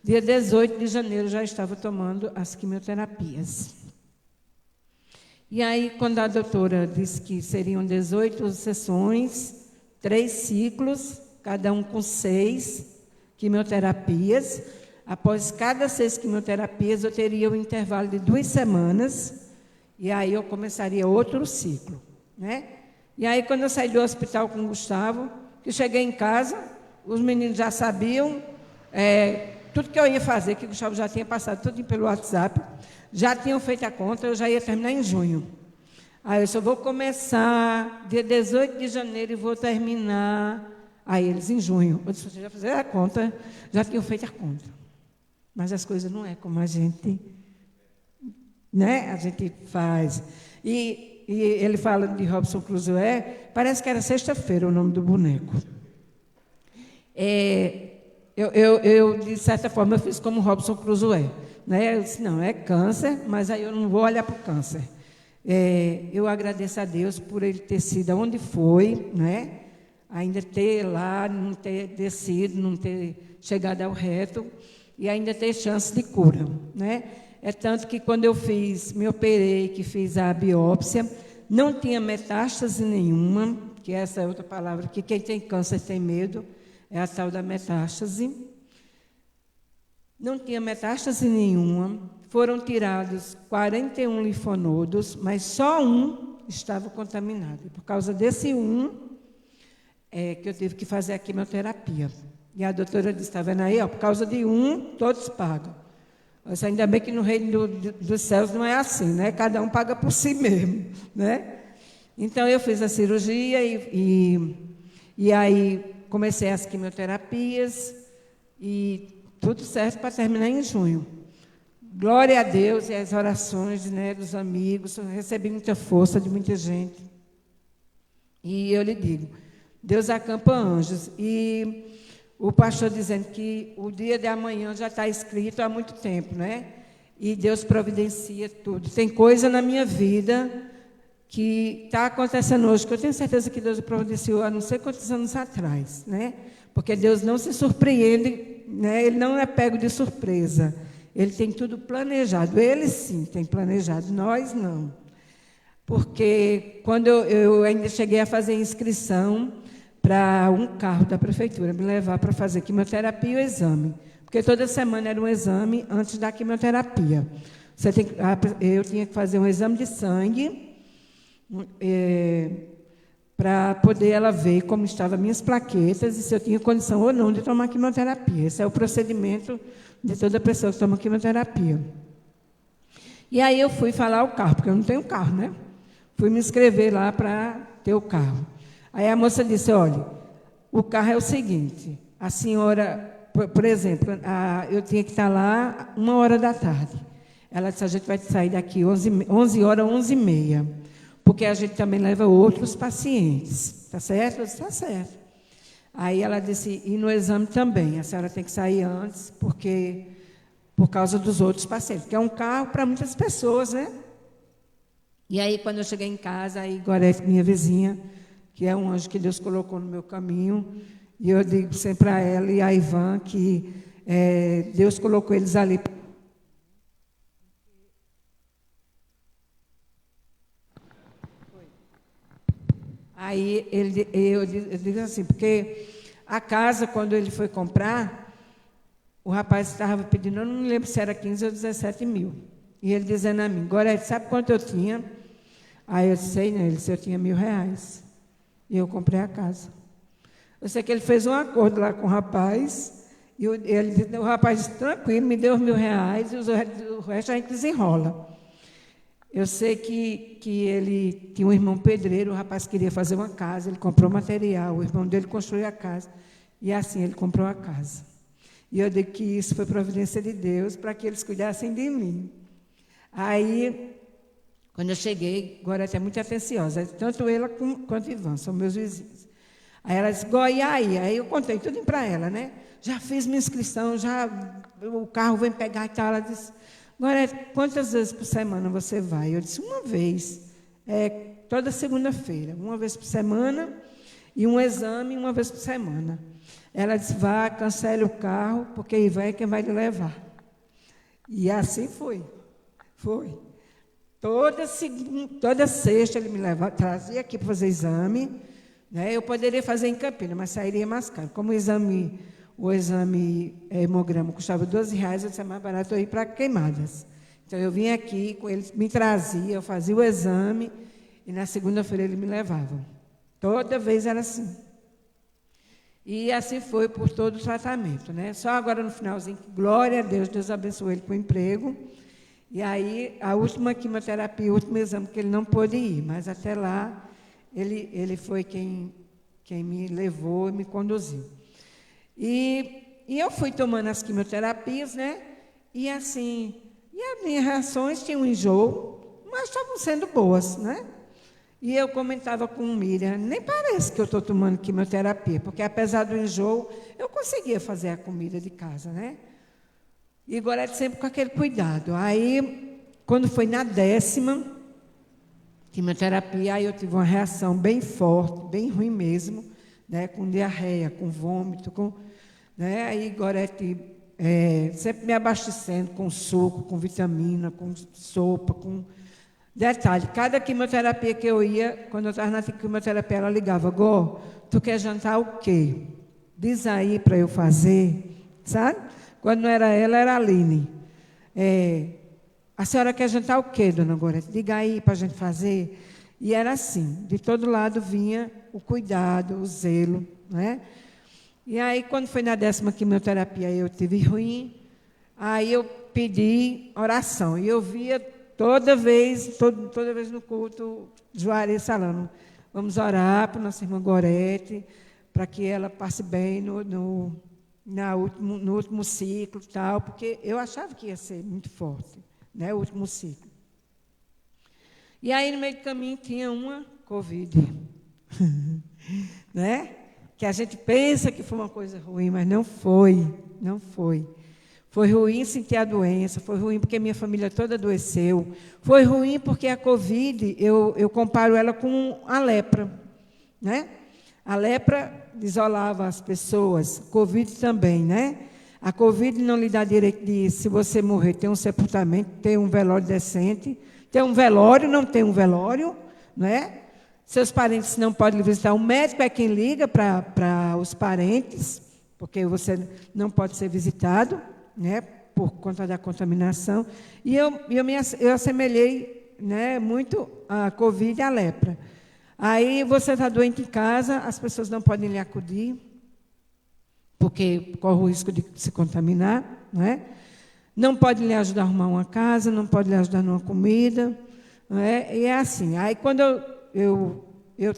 G: Dia 18 de janeiro já estava tomando as quimioterapias. E aí, quando a doutora disse que seriam 18 sessões, 3 ciclos, cada um com 6 quimioterapias, após cada 6 quimioterapias, eu teria um intervalo de 2 semanas, e aí eu começaria outro ciclo, né? E aí, quando eu saí do hospital com o Gustavo, que cheguei em casa, os meninos já sabiam tudo que eu ia fazer, que o Gustavo já tinha passado tudo pelo WhatsApp, já tinham feito a conta, eu já ia terminar em junho. Aí eu só vou começar dia 18 de janeiro e vou terminar, aí eles em junho. Eu disse, vocês já fizeram a conta, já tinham feito a conta. Mas as coisas não é como a gente... né? A gente faz. E ele fala de Robson Crusoe, parece que era sexta-feira o nome do boneco. Eu, de certa forma, eu fiz como Robson Crusoe. Né? Eu disse, não, é câncer, mas aí eu não vou olhar para o câncer. Eu agradeço a Deus por ele ter sido onde foi, né? Ainda ter lá, não ter descido, não ter chegado ao reto, e ainda ter chance de cura, né? É tanto que quando eu me operei, que fiz a biópsia, não tinha metástase nenhuma, que essa é outra palavra, que quem tem câncer tem medo, é a tal da metástase. Não tinha metástase nenhuma, foram tirados 41 linfonodos, mas só um estava contaminado. E por causa desse que eu tive que fazer a quimioterapia. E a doutora disse, está vendo aí, ó, por causa de um, todos pagam. Mas ainda bem que no reino dos céus não é assim, né? Cada um paga por si mesmo, né? Então, eu fiz a cirurgia e aí comecei as quimioterapias e tudo certo para terminar em junho. Glória a Deus e as orações, né, dos amigos. Eu recebi muita força de muita gente. E eu lhe digo, Deus acampa anjos. E o pastor dizendo que o dia de amanhã já está escrito há muito tempo, né? E Deus providencia tudo. Tem coisa na minha vida que está acontecendo hoje, que eu tenho certeza que Deus providenciou há não sei quantos anos atrás, né? Porque Deus não se surpreende, né? Ele não é pego de surpresa. Ele tem tudo planejado. Ele sim tem planejado, nós não. Porque quando eu ainda cheguei a fazer inscrição para um carro da prefeitura me levar para fazer quimioterapia e o exame. Porque toda semana era um exame antes da quimioterapia. Eu tinha que fazer um exame de sangue para poder ela ver como estavam minhas plaquetas e se eu tinha condição ou não de tomar quimioterapia. Esse é o procedimento de toda pessoa que toma quimioterapia. E aí eu fui falar o carro, porque eu não tenho carro, né? Fui me inscrever lá para ter o carro. Aí a moça disse, olha, o carro é o seguinte, a senhora, por exemplo, eu tinha que estar lá 1h da tarde. Ela disse, a gente vai sair daqui 11 horas, 11h30, porque a gente também leva outros pacientes, tá certo? Eu disse, tá certo. Aí ela disse, e no exame também, a senhora tem que sair antes, por causa dos outros pacientes, que é um carro para muitas pessoas, né? E aí, quando eu cheguei em casa, aí Gorete, minha vizinha, que é um anjo que Deus colocou no meu caminho, e eu digo sempre a ela e a Ivan que Deus colocou eles ali. Aí eu digo assim, porque a casa, quando ele foi comprar, o rapaz estava pedindo, eu não me lembro se era 15 ou 17 mil. E ele dizendo a mim, Gorete, sabe quanto eu tinha? Aí eu disse, né? Ele disse, eu tinha R$1.000. E eu comprei a casa. Eu sei que ele fez um acordo lá com o rapaz, e o rapaz disse, tranquilo, me deu os R$1.000, e o resto a gente desenrola. Eu sei que ele tinha um irmão pedreiro, o rapaz queria fazer uma casa, ele comprou material, o irmão dele construiu a casa, e assim ele comprou a casa. E eu digo que isso foi providência de Deus, para que eles cuidassem de mim. Aí, quando eu cheguei, Gorete é muito atenciosa, tanto ela quanto Ivan, são meus vizinhos. Aí ela disse, Goiás, aí eu contei tudo para ela, né? Já fiz minha inscrição, o carro vem pegar e tal. Ela disse, Gorete, quantas vezes por semana você vai? Eu disse, uma vez, toda segunda-feira, uma vez por semana, e um exame uma vez por semana. Ela disse, vá, cancele o carro, porque Ivan é quem vai lhe levar. E assim foi. Foi. Toda sexta ele me trazia aqui para fazer exame, né? Eu poderia fazer em Campinas, mas sairia mais caro. Como o exame hemograma custava R$12, eu disse, é mais barato eu ir para Queimadas. Então eu vinha aqui, com ele me trazia, eu fazia o exame, e na segunda-feira ele me levava. Toda vez era assim. E assim foi por todo o tratamento, né? Só agora no finalzinho, glória a Deus, Deus abençoou ele com o emprego. E aí, a última quimioterapia, o último exame que ele não pôde ir, mas até lá, ele foi quem me levou e me conduziu. E eu fui tomando as quimioterapias, né? E assim, as minhas reações tinham um enjoo, mas estavam sendo boas, né? E eu comentava com o Miriam, nem parece que eu estou tomando quimioterapia, porque apesar do enjoo, eu conseguia fazer a comida de casa, né? E Gorete sempre com aquele cuidado. Aí, quando foi na 10ª quimioterapia, aí eu tive uma reação bem forte, bem ruim mesmo, né? Com diarreia, com vômito, né? Aí Gorete sempre me abastecendo com suco, com vitamina, com sopa, com... Detalhe, cada quimioterapia que eu ia, quando eu estava na quimioterapia, ela ligava, Gó, tu quer jantar o quê? Diz aí para eu fazer, sabe? Quando não era ela, era a Aline. A senhora quer jantar o quê, dona Gorete? Diga aí para a gente fazer. E era assim, de todo lado vinha o cuidado, o zelo, né? E aí, quando foi na 10ª quimioterapia, eu tive ruim, aí eu pedi oração, e eu via toda vez no culto, Juarez falando, vamos orar para nossa irmã Gorete, para que ela passe bem no último ciclo e tal, porque eu achava que ia ser muito forte, né, o último ciclo. E aí, no meio do caminho, tinha uma Covid, né? Que a gente pensa que foi uma coisa ruim, mas não foi. Foi ruim sentir a doença, foi ruim porque minha família toda adoeceu, foi ruim porque a Covid, eu comparo ela com a lepra, né? A lepra isolava as pessoas, Covid também, né? A Covid não lhe dá direito de, se você morrer, ter um sepultamento, ter um velório decente, ter um velório, não ter um velório, né? Seus parentes não podem visitar, o médico é quem liga para os parentes, porque você não pode ser visitado, né, por conta da contaminação. E eu assemelhei, né, muito a Covid e a lepra. Aí você está doente em casa, as pessoas não podem lhe acudir, porque corre o risco de se contaminar, não é? Não pode lhe ajudar a arrumar uma casa, não pode lhe ajudar numa comida, não é? E é assim. Aí, quando eu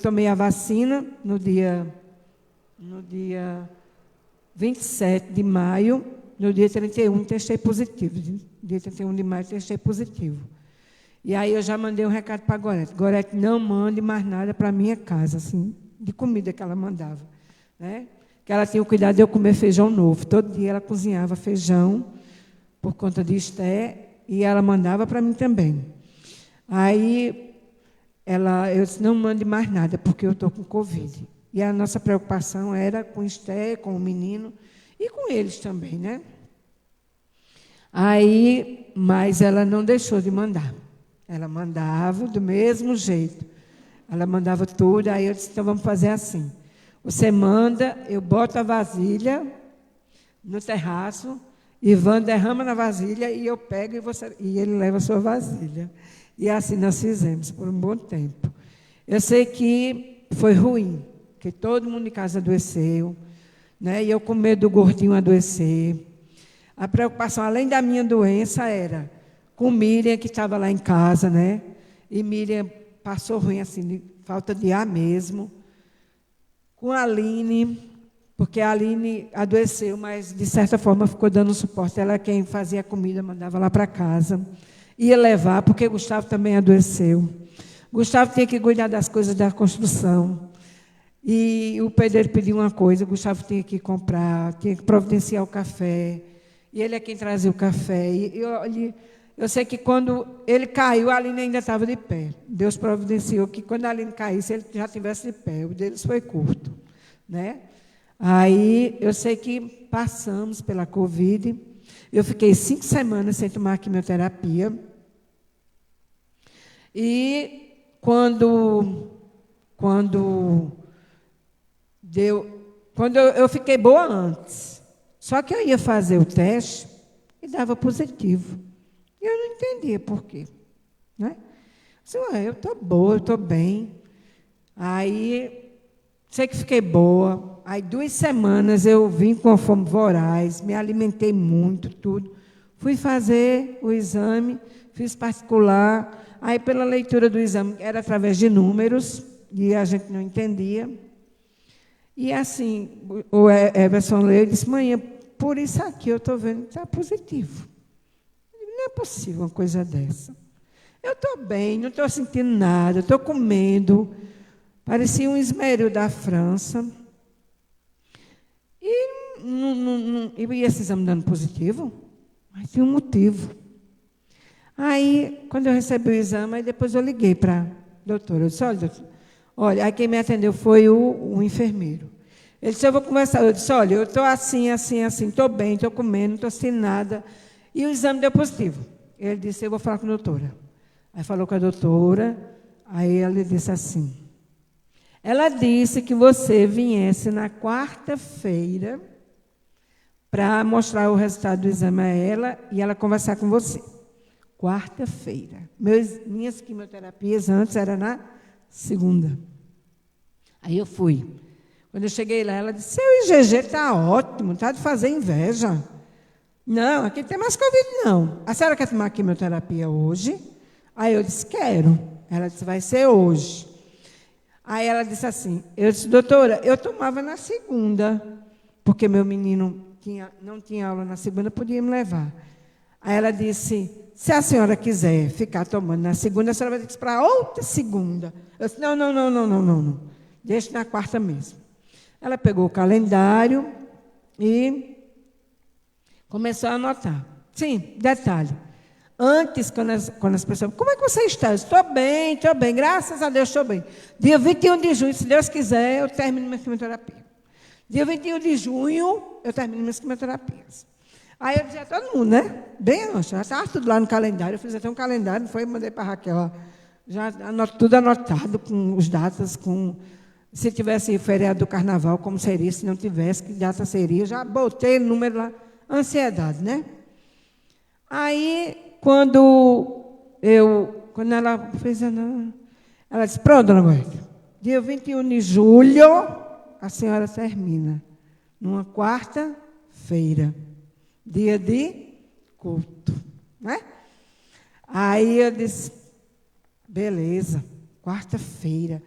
G: tomei a vacina, no dia 27 de maio, no dia 31, testei positivo. Dia 31 de maio, testei positivo. E aí eu já mandei um recado para a Gorete. Gorete, não mande mais nada para a minha casa, assim, de comida que ela mandava, né? Que ela tinha o cuidado de eu comer feijão novo. Todo dia ela cozinhava feijão, por conta de Esté, e ela mandava para mim também. Aí eu disse, não mande mais nada, porque eu estou com Covid. E a nossa preocupação era com Esté, com o menino, e com eles também, né? Aí, mas ela não deixou de mandar. Ela mandava do mesmo jeito. Ela mandava tudo, aí eu disse, então vamos fazer assim. Você manda, eu boto a vasilha no terraço, Ivan derrama na vasilha e eu pego e ele leva a sua vasilha. E assim nós fizemos por um bom tempo. Eu sei que foi ruim, que todo mundo em casa adoeceu, né? E eu com medo do gordinho adoecer. A preocupação, além da minha doença, era com Miriam, que estava lá em casa, né? E Miriam passou ruim, assim, de falta de ar mesmo. Com a Aline, porque a Aline adoeceu, mas, de certa forma, ficou dando suporte. Ela, quem fazia a comida, mandava lá para casa. Ia levar, porque Gustavo também adoeceu. Gustavo tinha que cuidar das coisas da construção. E o pedreiro pediu uma coisa, Gustavo tinha que comprar, tinha que providenciar o café. E ele é quem trazia o café. Eu sei que quando ele caiu, a Aline ainda estava de pé. Deus providenciou que quando a Aline caísse, ele já estivesse de pé. O deles foi curto, né? Aí, eu sei que passamos pela Covid. Eu fiquei 5 semanas sem tomar quimioterapia. E quando eu fiquei boa antes. Só que eu ia fazer o teste e dava positivo. E eu não entendia por quê, né? Eu estou boa, eu estou bem. Aí, sei que fiquei boa. Aí, 2 semanas, eu vim com fome voraz, me alimentei muito, tudo. Fui fazer o exame, fiz particular. Aí, pela leitura do exame, era através de números, e a gente não entendia. E, assim, o Everson leu e disse, mãe, por isso aqui eu estou vendo que está positivo. Não é possível uma coisa dessa. Eu estou bem, não estou sentindo nada, estou comendo. Parecia um esmeril da França. E esse exame dando positivo? Mas tinha um motivo. Aí, quando eu recebi o exame, aí depois eu liguei para a doutora. Eu disse, olha, aí quem me atendeu foi o enfermeiro. Ele disse, eu vou conversar. Eu disse, olha, eu estou assim, estou bem, estou comendo, não estou sentindo nada. E o exame deu positivo. Ele disse, eu vou falar com a doutora. Aí falou com a doutora, aí ela disse assim, ela disse que você viesse na quarta-feira para mostrar o resultado do exame a ela e ela conversar com você. Quarta-feira. Minhas quimioterapias antes eram na segunda. Aí eu fui. Quando eu cheguei lá, ela disse, seu IgG está ótimo, está de fazer inveja. Não, aqui não tem mais Covid, não. A senhora quer tomar quimioterapia hoje? Aí eu disse, quero. Ela disse, vai ser hoje. Aí ela disse assim, eu disse, doutora, eu tomava na segunda, porque meu menino não tinha aula na segunda, podia me levar. Aí ela disse, se a senhora quiser ficar tomando na segunda, a senhora vai ter que esperar outra segunda. Eu disse, não. Deixa na quarta mesmo. Ela pegou o calendário e começou a anotar. Sim, detalhe. Antes, quando as pessoas... Como é que você está? Eu estou bem, graças a Deus estou bem. Dia 21 de junho, se Deus quiser, eu termino minha quimioterapia. Dia 21 de junho, eu termino minhas quimioterapias. Aí eu dizia a todo mundo, né? Bem antes, já estava tudo lá no calendário. Eu fiz até um calendário, foi e mandei para a Raquel. Ó, já tudo anotado, com os datas, se tivesse feriado do carnaval, como seria, se não tivesse, que data seria. Já botei o número lá, ansiedade, né? Aí, quando ela fez, ela disse, pronto, dona Goethe, dia 21 de julho, a senhora termina. Numa quarta-feira, dia de culto, né? Aí eu disse, beleza, quarta-feira.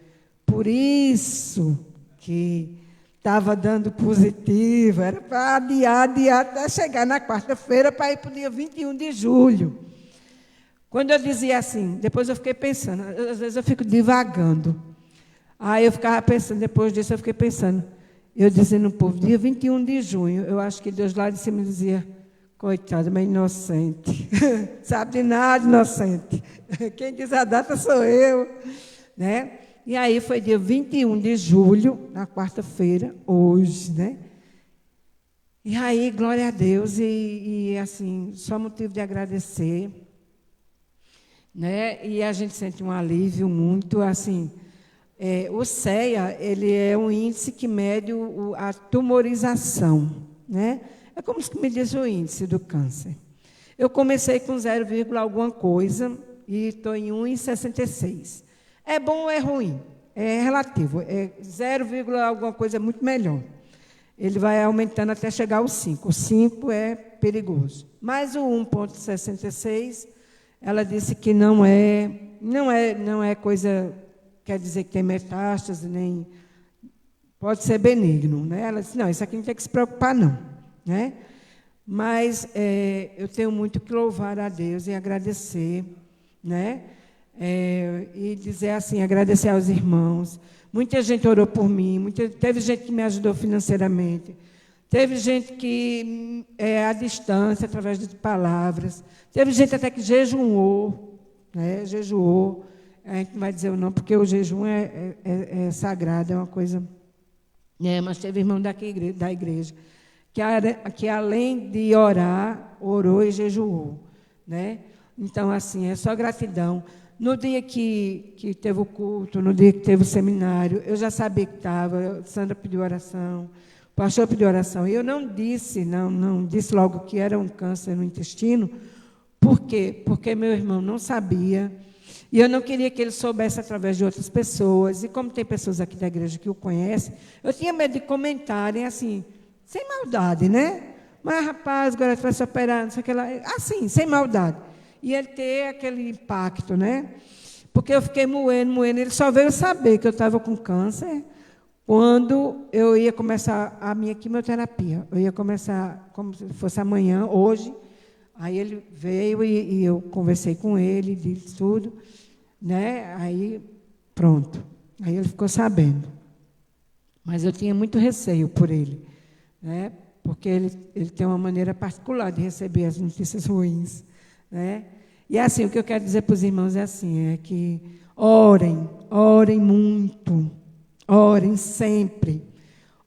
G: Por isso que estava dando positivo, era para adiar até chegar na quarta-feira para ir para o dia 21 de julho. Quando eu dizia assim, depois eu fiquei pensando, às vezes eu fico divagando. Aí eu ficava pensando, depois disso eu fiquei pensando, eu dizendo ao povo, dia 21 de junho, eu acho que Deus lá de cima dizia, coitada, mas inocente, sabe de nada, inocente. Quem diz a data sou eu, né? E aí foi dia 21 de julho, na quarta-feira, hoje, né? E aí, glória a Deus, e assim, só motivo de agradecer, né? E a gente sente um alívio muito, assim, o CEA, ele é um índice que mede a tumorização, né? É como se me diz o índice do câncer. Eu comecei com 0, alguma coisa e estou em 1,66. É bom ou é ruim? É relativo. 0, alguma coisa é muito melhor. Ele vai aumentando até chegar ao 5. O 5 é perigoso. Mas o 1,66, ela disse que não é coisa, quer dizer que tem metástase, nem pode ser benigno, né? Ela disse, não, isso aqui não tem que se preocupar, não, né? Mas eu tenho muito que louvar a Deus e agradecer, né? E dizer assim, agradecer aos irmãos. Muita gente orou por mim, teve gente que me ajudou financeiramente, teve gente que à distância, através de palavras, teve gente até que jejuou, né? Jejuou. A gente não vai dizer o nome, porque o jejum é sagrado, é uma coisa... mas teve irmão da igreja, que além de orar, orou e jejuou, né? Então, assim, é só gratidão. No dia que teve o culto, no dia que teve o seminário, eu já sabia que estava, Sandra pediu oração, o pastor pediu oração, e eu não disse logo que era um câncer no intestino. Por quê? Porque meu irmão não sabia, e eu não queria que ele soubesse através de outras pessoas, e como tem pessoas aqui da igreja que o conhecem, eu tinha medo de comentarem assim, sem maldade, né? Mas, rapaz, agora vai se operar, não sei o que lá, assim, sem maldade. E ele ter aquele impacto, né? Porque eu fiquei moendo. Ele só veio saber que eu estava com câncer quando eu ia começar a minha quimioterapia. Eu ia começar como se fosse amanhã, hoje. Aí ele veio e eu conversei com ele, disse tudo, né? Aí, pronto. Aí ele ficou sabendo. Mas eu tinha muito receio por ele, né? Porque ele tem uma maneira particular de receber as notícias ruins, né? E assim, o que eu quero dizer para os irmãos é assim, é que orem muito, orem sempre,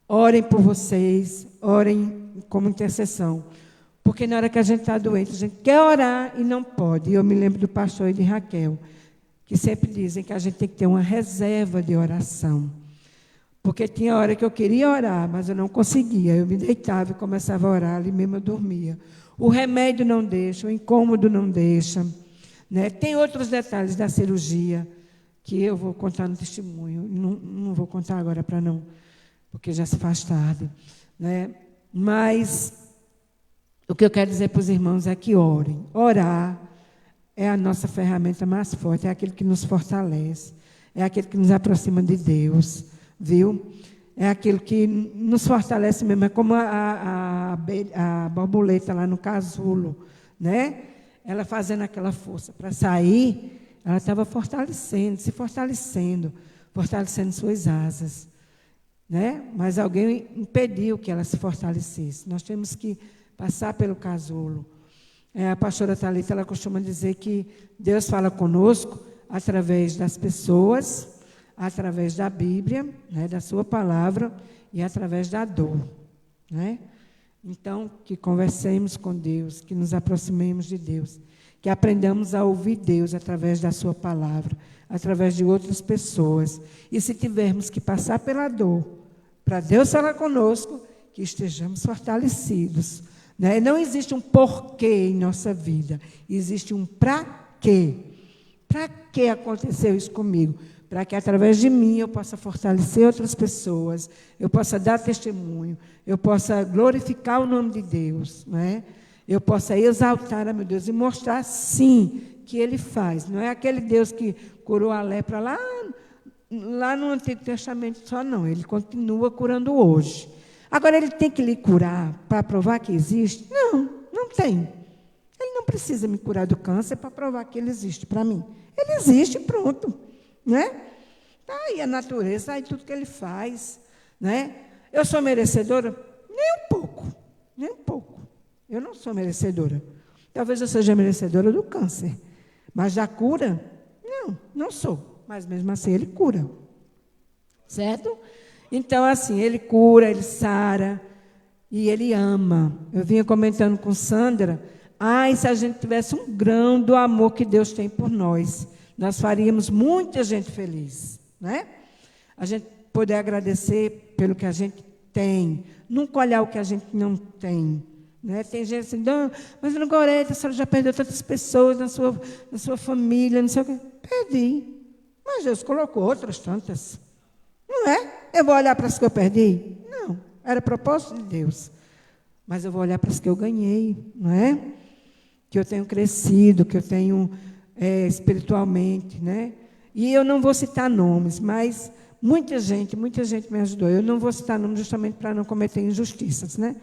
G: orem por vocês, orem como intercessão, porque na hora que a gente está doente, a gente quer orar e não pode. E eu me lembro do pastor e de Raquel, que sempre dizem que a gente tem que ter uma reserva de oração, porque tinha hora que eu queria orar, mas eu não conseguia, eu me deitava e começava a orar, ali mesmo eu dormia. O remédio não deixa, o incômodo não deixa, né? Tem outros detalhes da cirurgia que eu vou contar no testemunho. Não vou contar agora para não, porque já se faz tarde, né? Mas o que eu quero dizer para os irmãos é que orem. Orar é a nossa ferramenta mais forte, é aquilo que nos fortalece, é aquilo que nos aproxima de Deus, viu? É aquilo que nos fortalece mesmo, é como a borboleta lá no casulo, né? Ela fazendo aquela força para sair, ela estava se fortalecendo suas asas, né? Mas alguém impediu que ela se fortalecesse. Nós temos que passar pelo casulo. A pastora Thalita, ela costuma dizer que Deus fala conosco através das pessoas, através da Bíblia, né, da sua palavra, e através da dor, né? Então, que conversemos com Deus, que nos aproximemos de Deus, que aprendamos a ouvir Deus através da sua palavra, através de outras pessoas. E se tivermos que passar pela dor, para Deus falar conosco, que estejamos fortalecidos, né? Não existe um porquê em nossa vida, existe um para quê. Para que aconteceu isso comigo? para que através de mim eu possa fortalecer outras pessoas, eu possa dar testemunho, eu possa glorificar o nome de Deus, não é? Eu possa exaltar a meu Deus e mostrar, sim, que Ele faz. Não é aquele Deus que curou a lepra lá no Antigo Testamento só, não. Ele continua curando hoje. Agora, Ele tem que lhe curar para provar que existe? Não, não tem. Ele não precisa me curar do câncer para provar que Ele existe para mim. Ele existe, pronto. Né? Está aí a natureza, está aí tudo que Ele faz. Né? Eu sou merecedora? Nem um pouco. Nem um pouco. Eu não sou merecedora. Talvez eu seja merecedora do câncer. Mas da cura? Não, não sou. Mas mesmo assim Ele cura. Certo? Então, assim, Ele cura, Ele sara e Ele ama. Eu vinha comentando com Sandra, e se a gente tivesse um grão do amor que Deus tem por nós, nós faríamos muita gente feliz. Né? A gente poder agradecer pelo que a gente tem, nunca olhar o que a gente não tem. Né? Tem gente assim, não, mas no Gorete a senhora já perdeu tantas pessoas na sua família, não sei o quê. Perdi. Mas Deus colocou outras tantas. Não é? Eu vou olhar para as que eu perdi? Não. Era propósito de Deus. Mas eu vou olhar para as que eu ganhei, não é? Que eu tenho crescido, que eu tenho espiritualmente, né? E eu não vou citar nomes, mas muita gente me ajudou. Eu não vou citar nomes justamente para não cometer injustiças, né?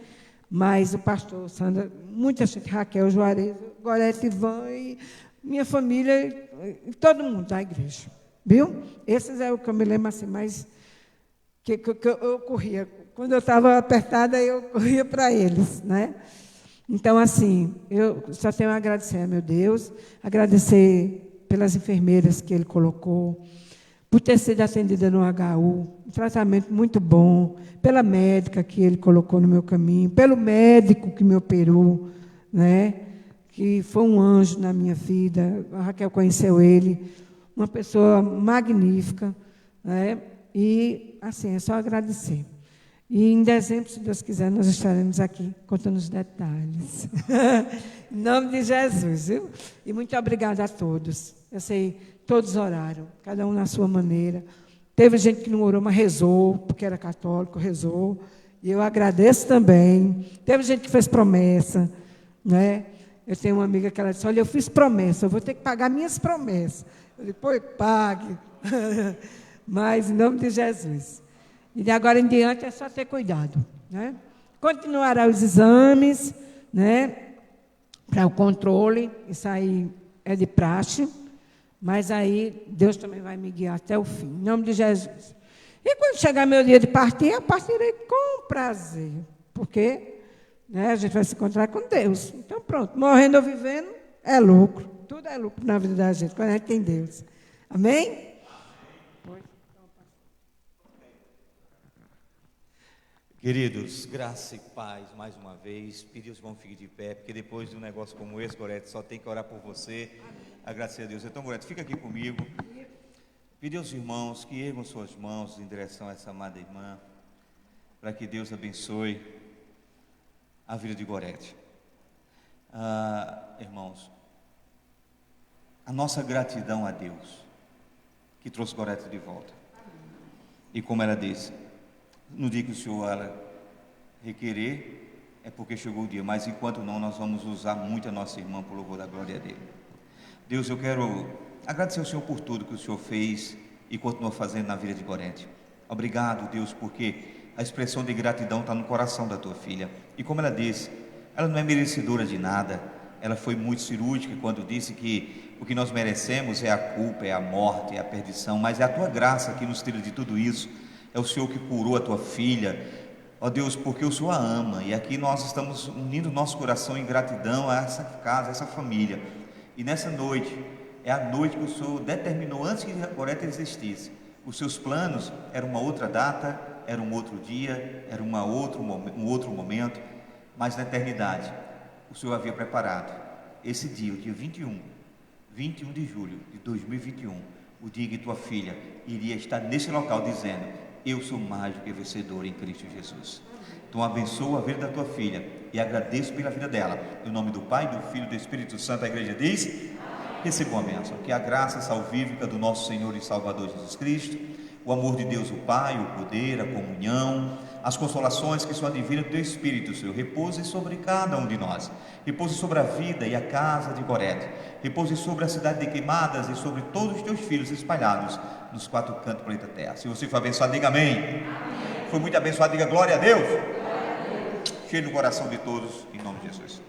G: Mas o pastor Sandra, muita gente, Raquel, Juarez, Gorete, Ivan, e minha família, e todo mundo da igreja. Viu? Esses é o que eu me lembro assim, mais que eu corria. Quando eu estava apertada, eu corria para eles. Né? Então, assim, eu só tenho a agradecer a meu Deus, agradecer pelas enfermeiras que Ele colocou, por ter sido atendida no HU, um tratamento muito bom, pela médica que Ele colocou no meu caminho, pelo médico que me operou, né? Que foi um anjo na minha vida. A Raquel conheceu ele, uma pessoa magnífica, né? E, assim, é só agradecer. E em dezembro, se Deus quiser, nós estaremos aqui contando os detalhes. Em nome de Jesus, viu? E muito obrigada a todos. Eu sei, todos oraram, cada um na sua maneira. Teve gente que não orou, mas rezou, porque era católico, rezou. E eu agradeço também. Teve gente que fez promessa, né? Eu tenho uma amiga que ela disse, olha, eu fiz promessa, eu vou ter que pagar minhas promessas. Eu disse, pô, pague. Mas, em nome de Jesus. E de agora em diante é só ter cuidado. Né? Continuará os exames, né? Para o controle, isso aí é de praxe. Mas aí Deus também vai me guiar até o fim, em nome de Jesus. E quando chegar meu dia de partir, eu partirei com prazer, porque a gente vai se encontrar com Deus. Então pronto, morrendo ou vivendo é lucro. Tudo é lucro na vida da gente, quando a gente tem Deus. Amém?
F: Queridos, graça e paz, mais uma vez. Pedir os irmãos fiquem de pé, porque depois de um negócio como esse, Gorete, só tem que orar por você. Agradecer a Deus. Então, Gorete, fica aqui comigo. Pedir aos irmãos que ergam suas mãos em direção a essa amada irmã, para que Deus abençoe a vida de Gorete. Irmãos, a nossa gratidão a Deus, que trouxe Gorete de volta. E como ela disse, no dia que o Senhor ela requerer, é porque chegou o dia, mas enquanto não, nós vamos usar muito a nossa irmã por louvor da glória dele. Deus, eu quero agradecer ao Senhor por tudo que o Senhor fez e continua fazendo na vida de Gorete. Obrigado, Deus, porque a expressão de gratidão está no coração da tua filha. E como ela disse, ela não é merecedora de nada. Ela foi muito cirúrgica quando disse que o que nós merecemos é a culpa, é a morte, é a perdição, mas é a tua graça que nos tira de tudo isso. É o Senhor que curou a tua filha, ó Deus, porque o Senhor a ama. E aqui nós estamos unindo nosso coração em gratidão a essa casa, a essa família. E nessa noite, é a noite que o Senhor determinou antes que a Gorete existisse. Os seus planos eram uma outra data, era um outro dia, era um outro momento, mas na eternidade, o Senhor havia preparado esse dia, o dia 21 de julho de 2021, o dia que tua filha iria estar nesse local dizendo: eu sou mais do que vencedor em Cristo Jesus. Então abençoa a vida da tua filha e agradeço pela vida dela. Em nome do Pai, do Filho e do Espírito Santo, a igreja diz: recebam a bênção. Que a graça salvífica do nosso Senhor e Salvador Jesus Cristo, o amor de Deus o Pai, o poder, a comunhão, as consolações que só adviram do teu Espírito, Senhor, repouse sobre cada um de nós, repouse sobre a vida e a casa de Gorete, repouse sobre a cidade de Queimadas e sobre todos os teus filhos espalhados nos 4 cantos do planeta Terra. Se você for abençoado, diga amém. Amém. Foi muito abençoado, diga glória a Deus. Glória a Deus. Cheio no coração de todos, em nome de Jesus.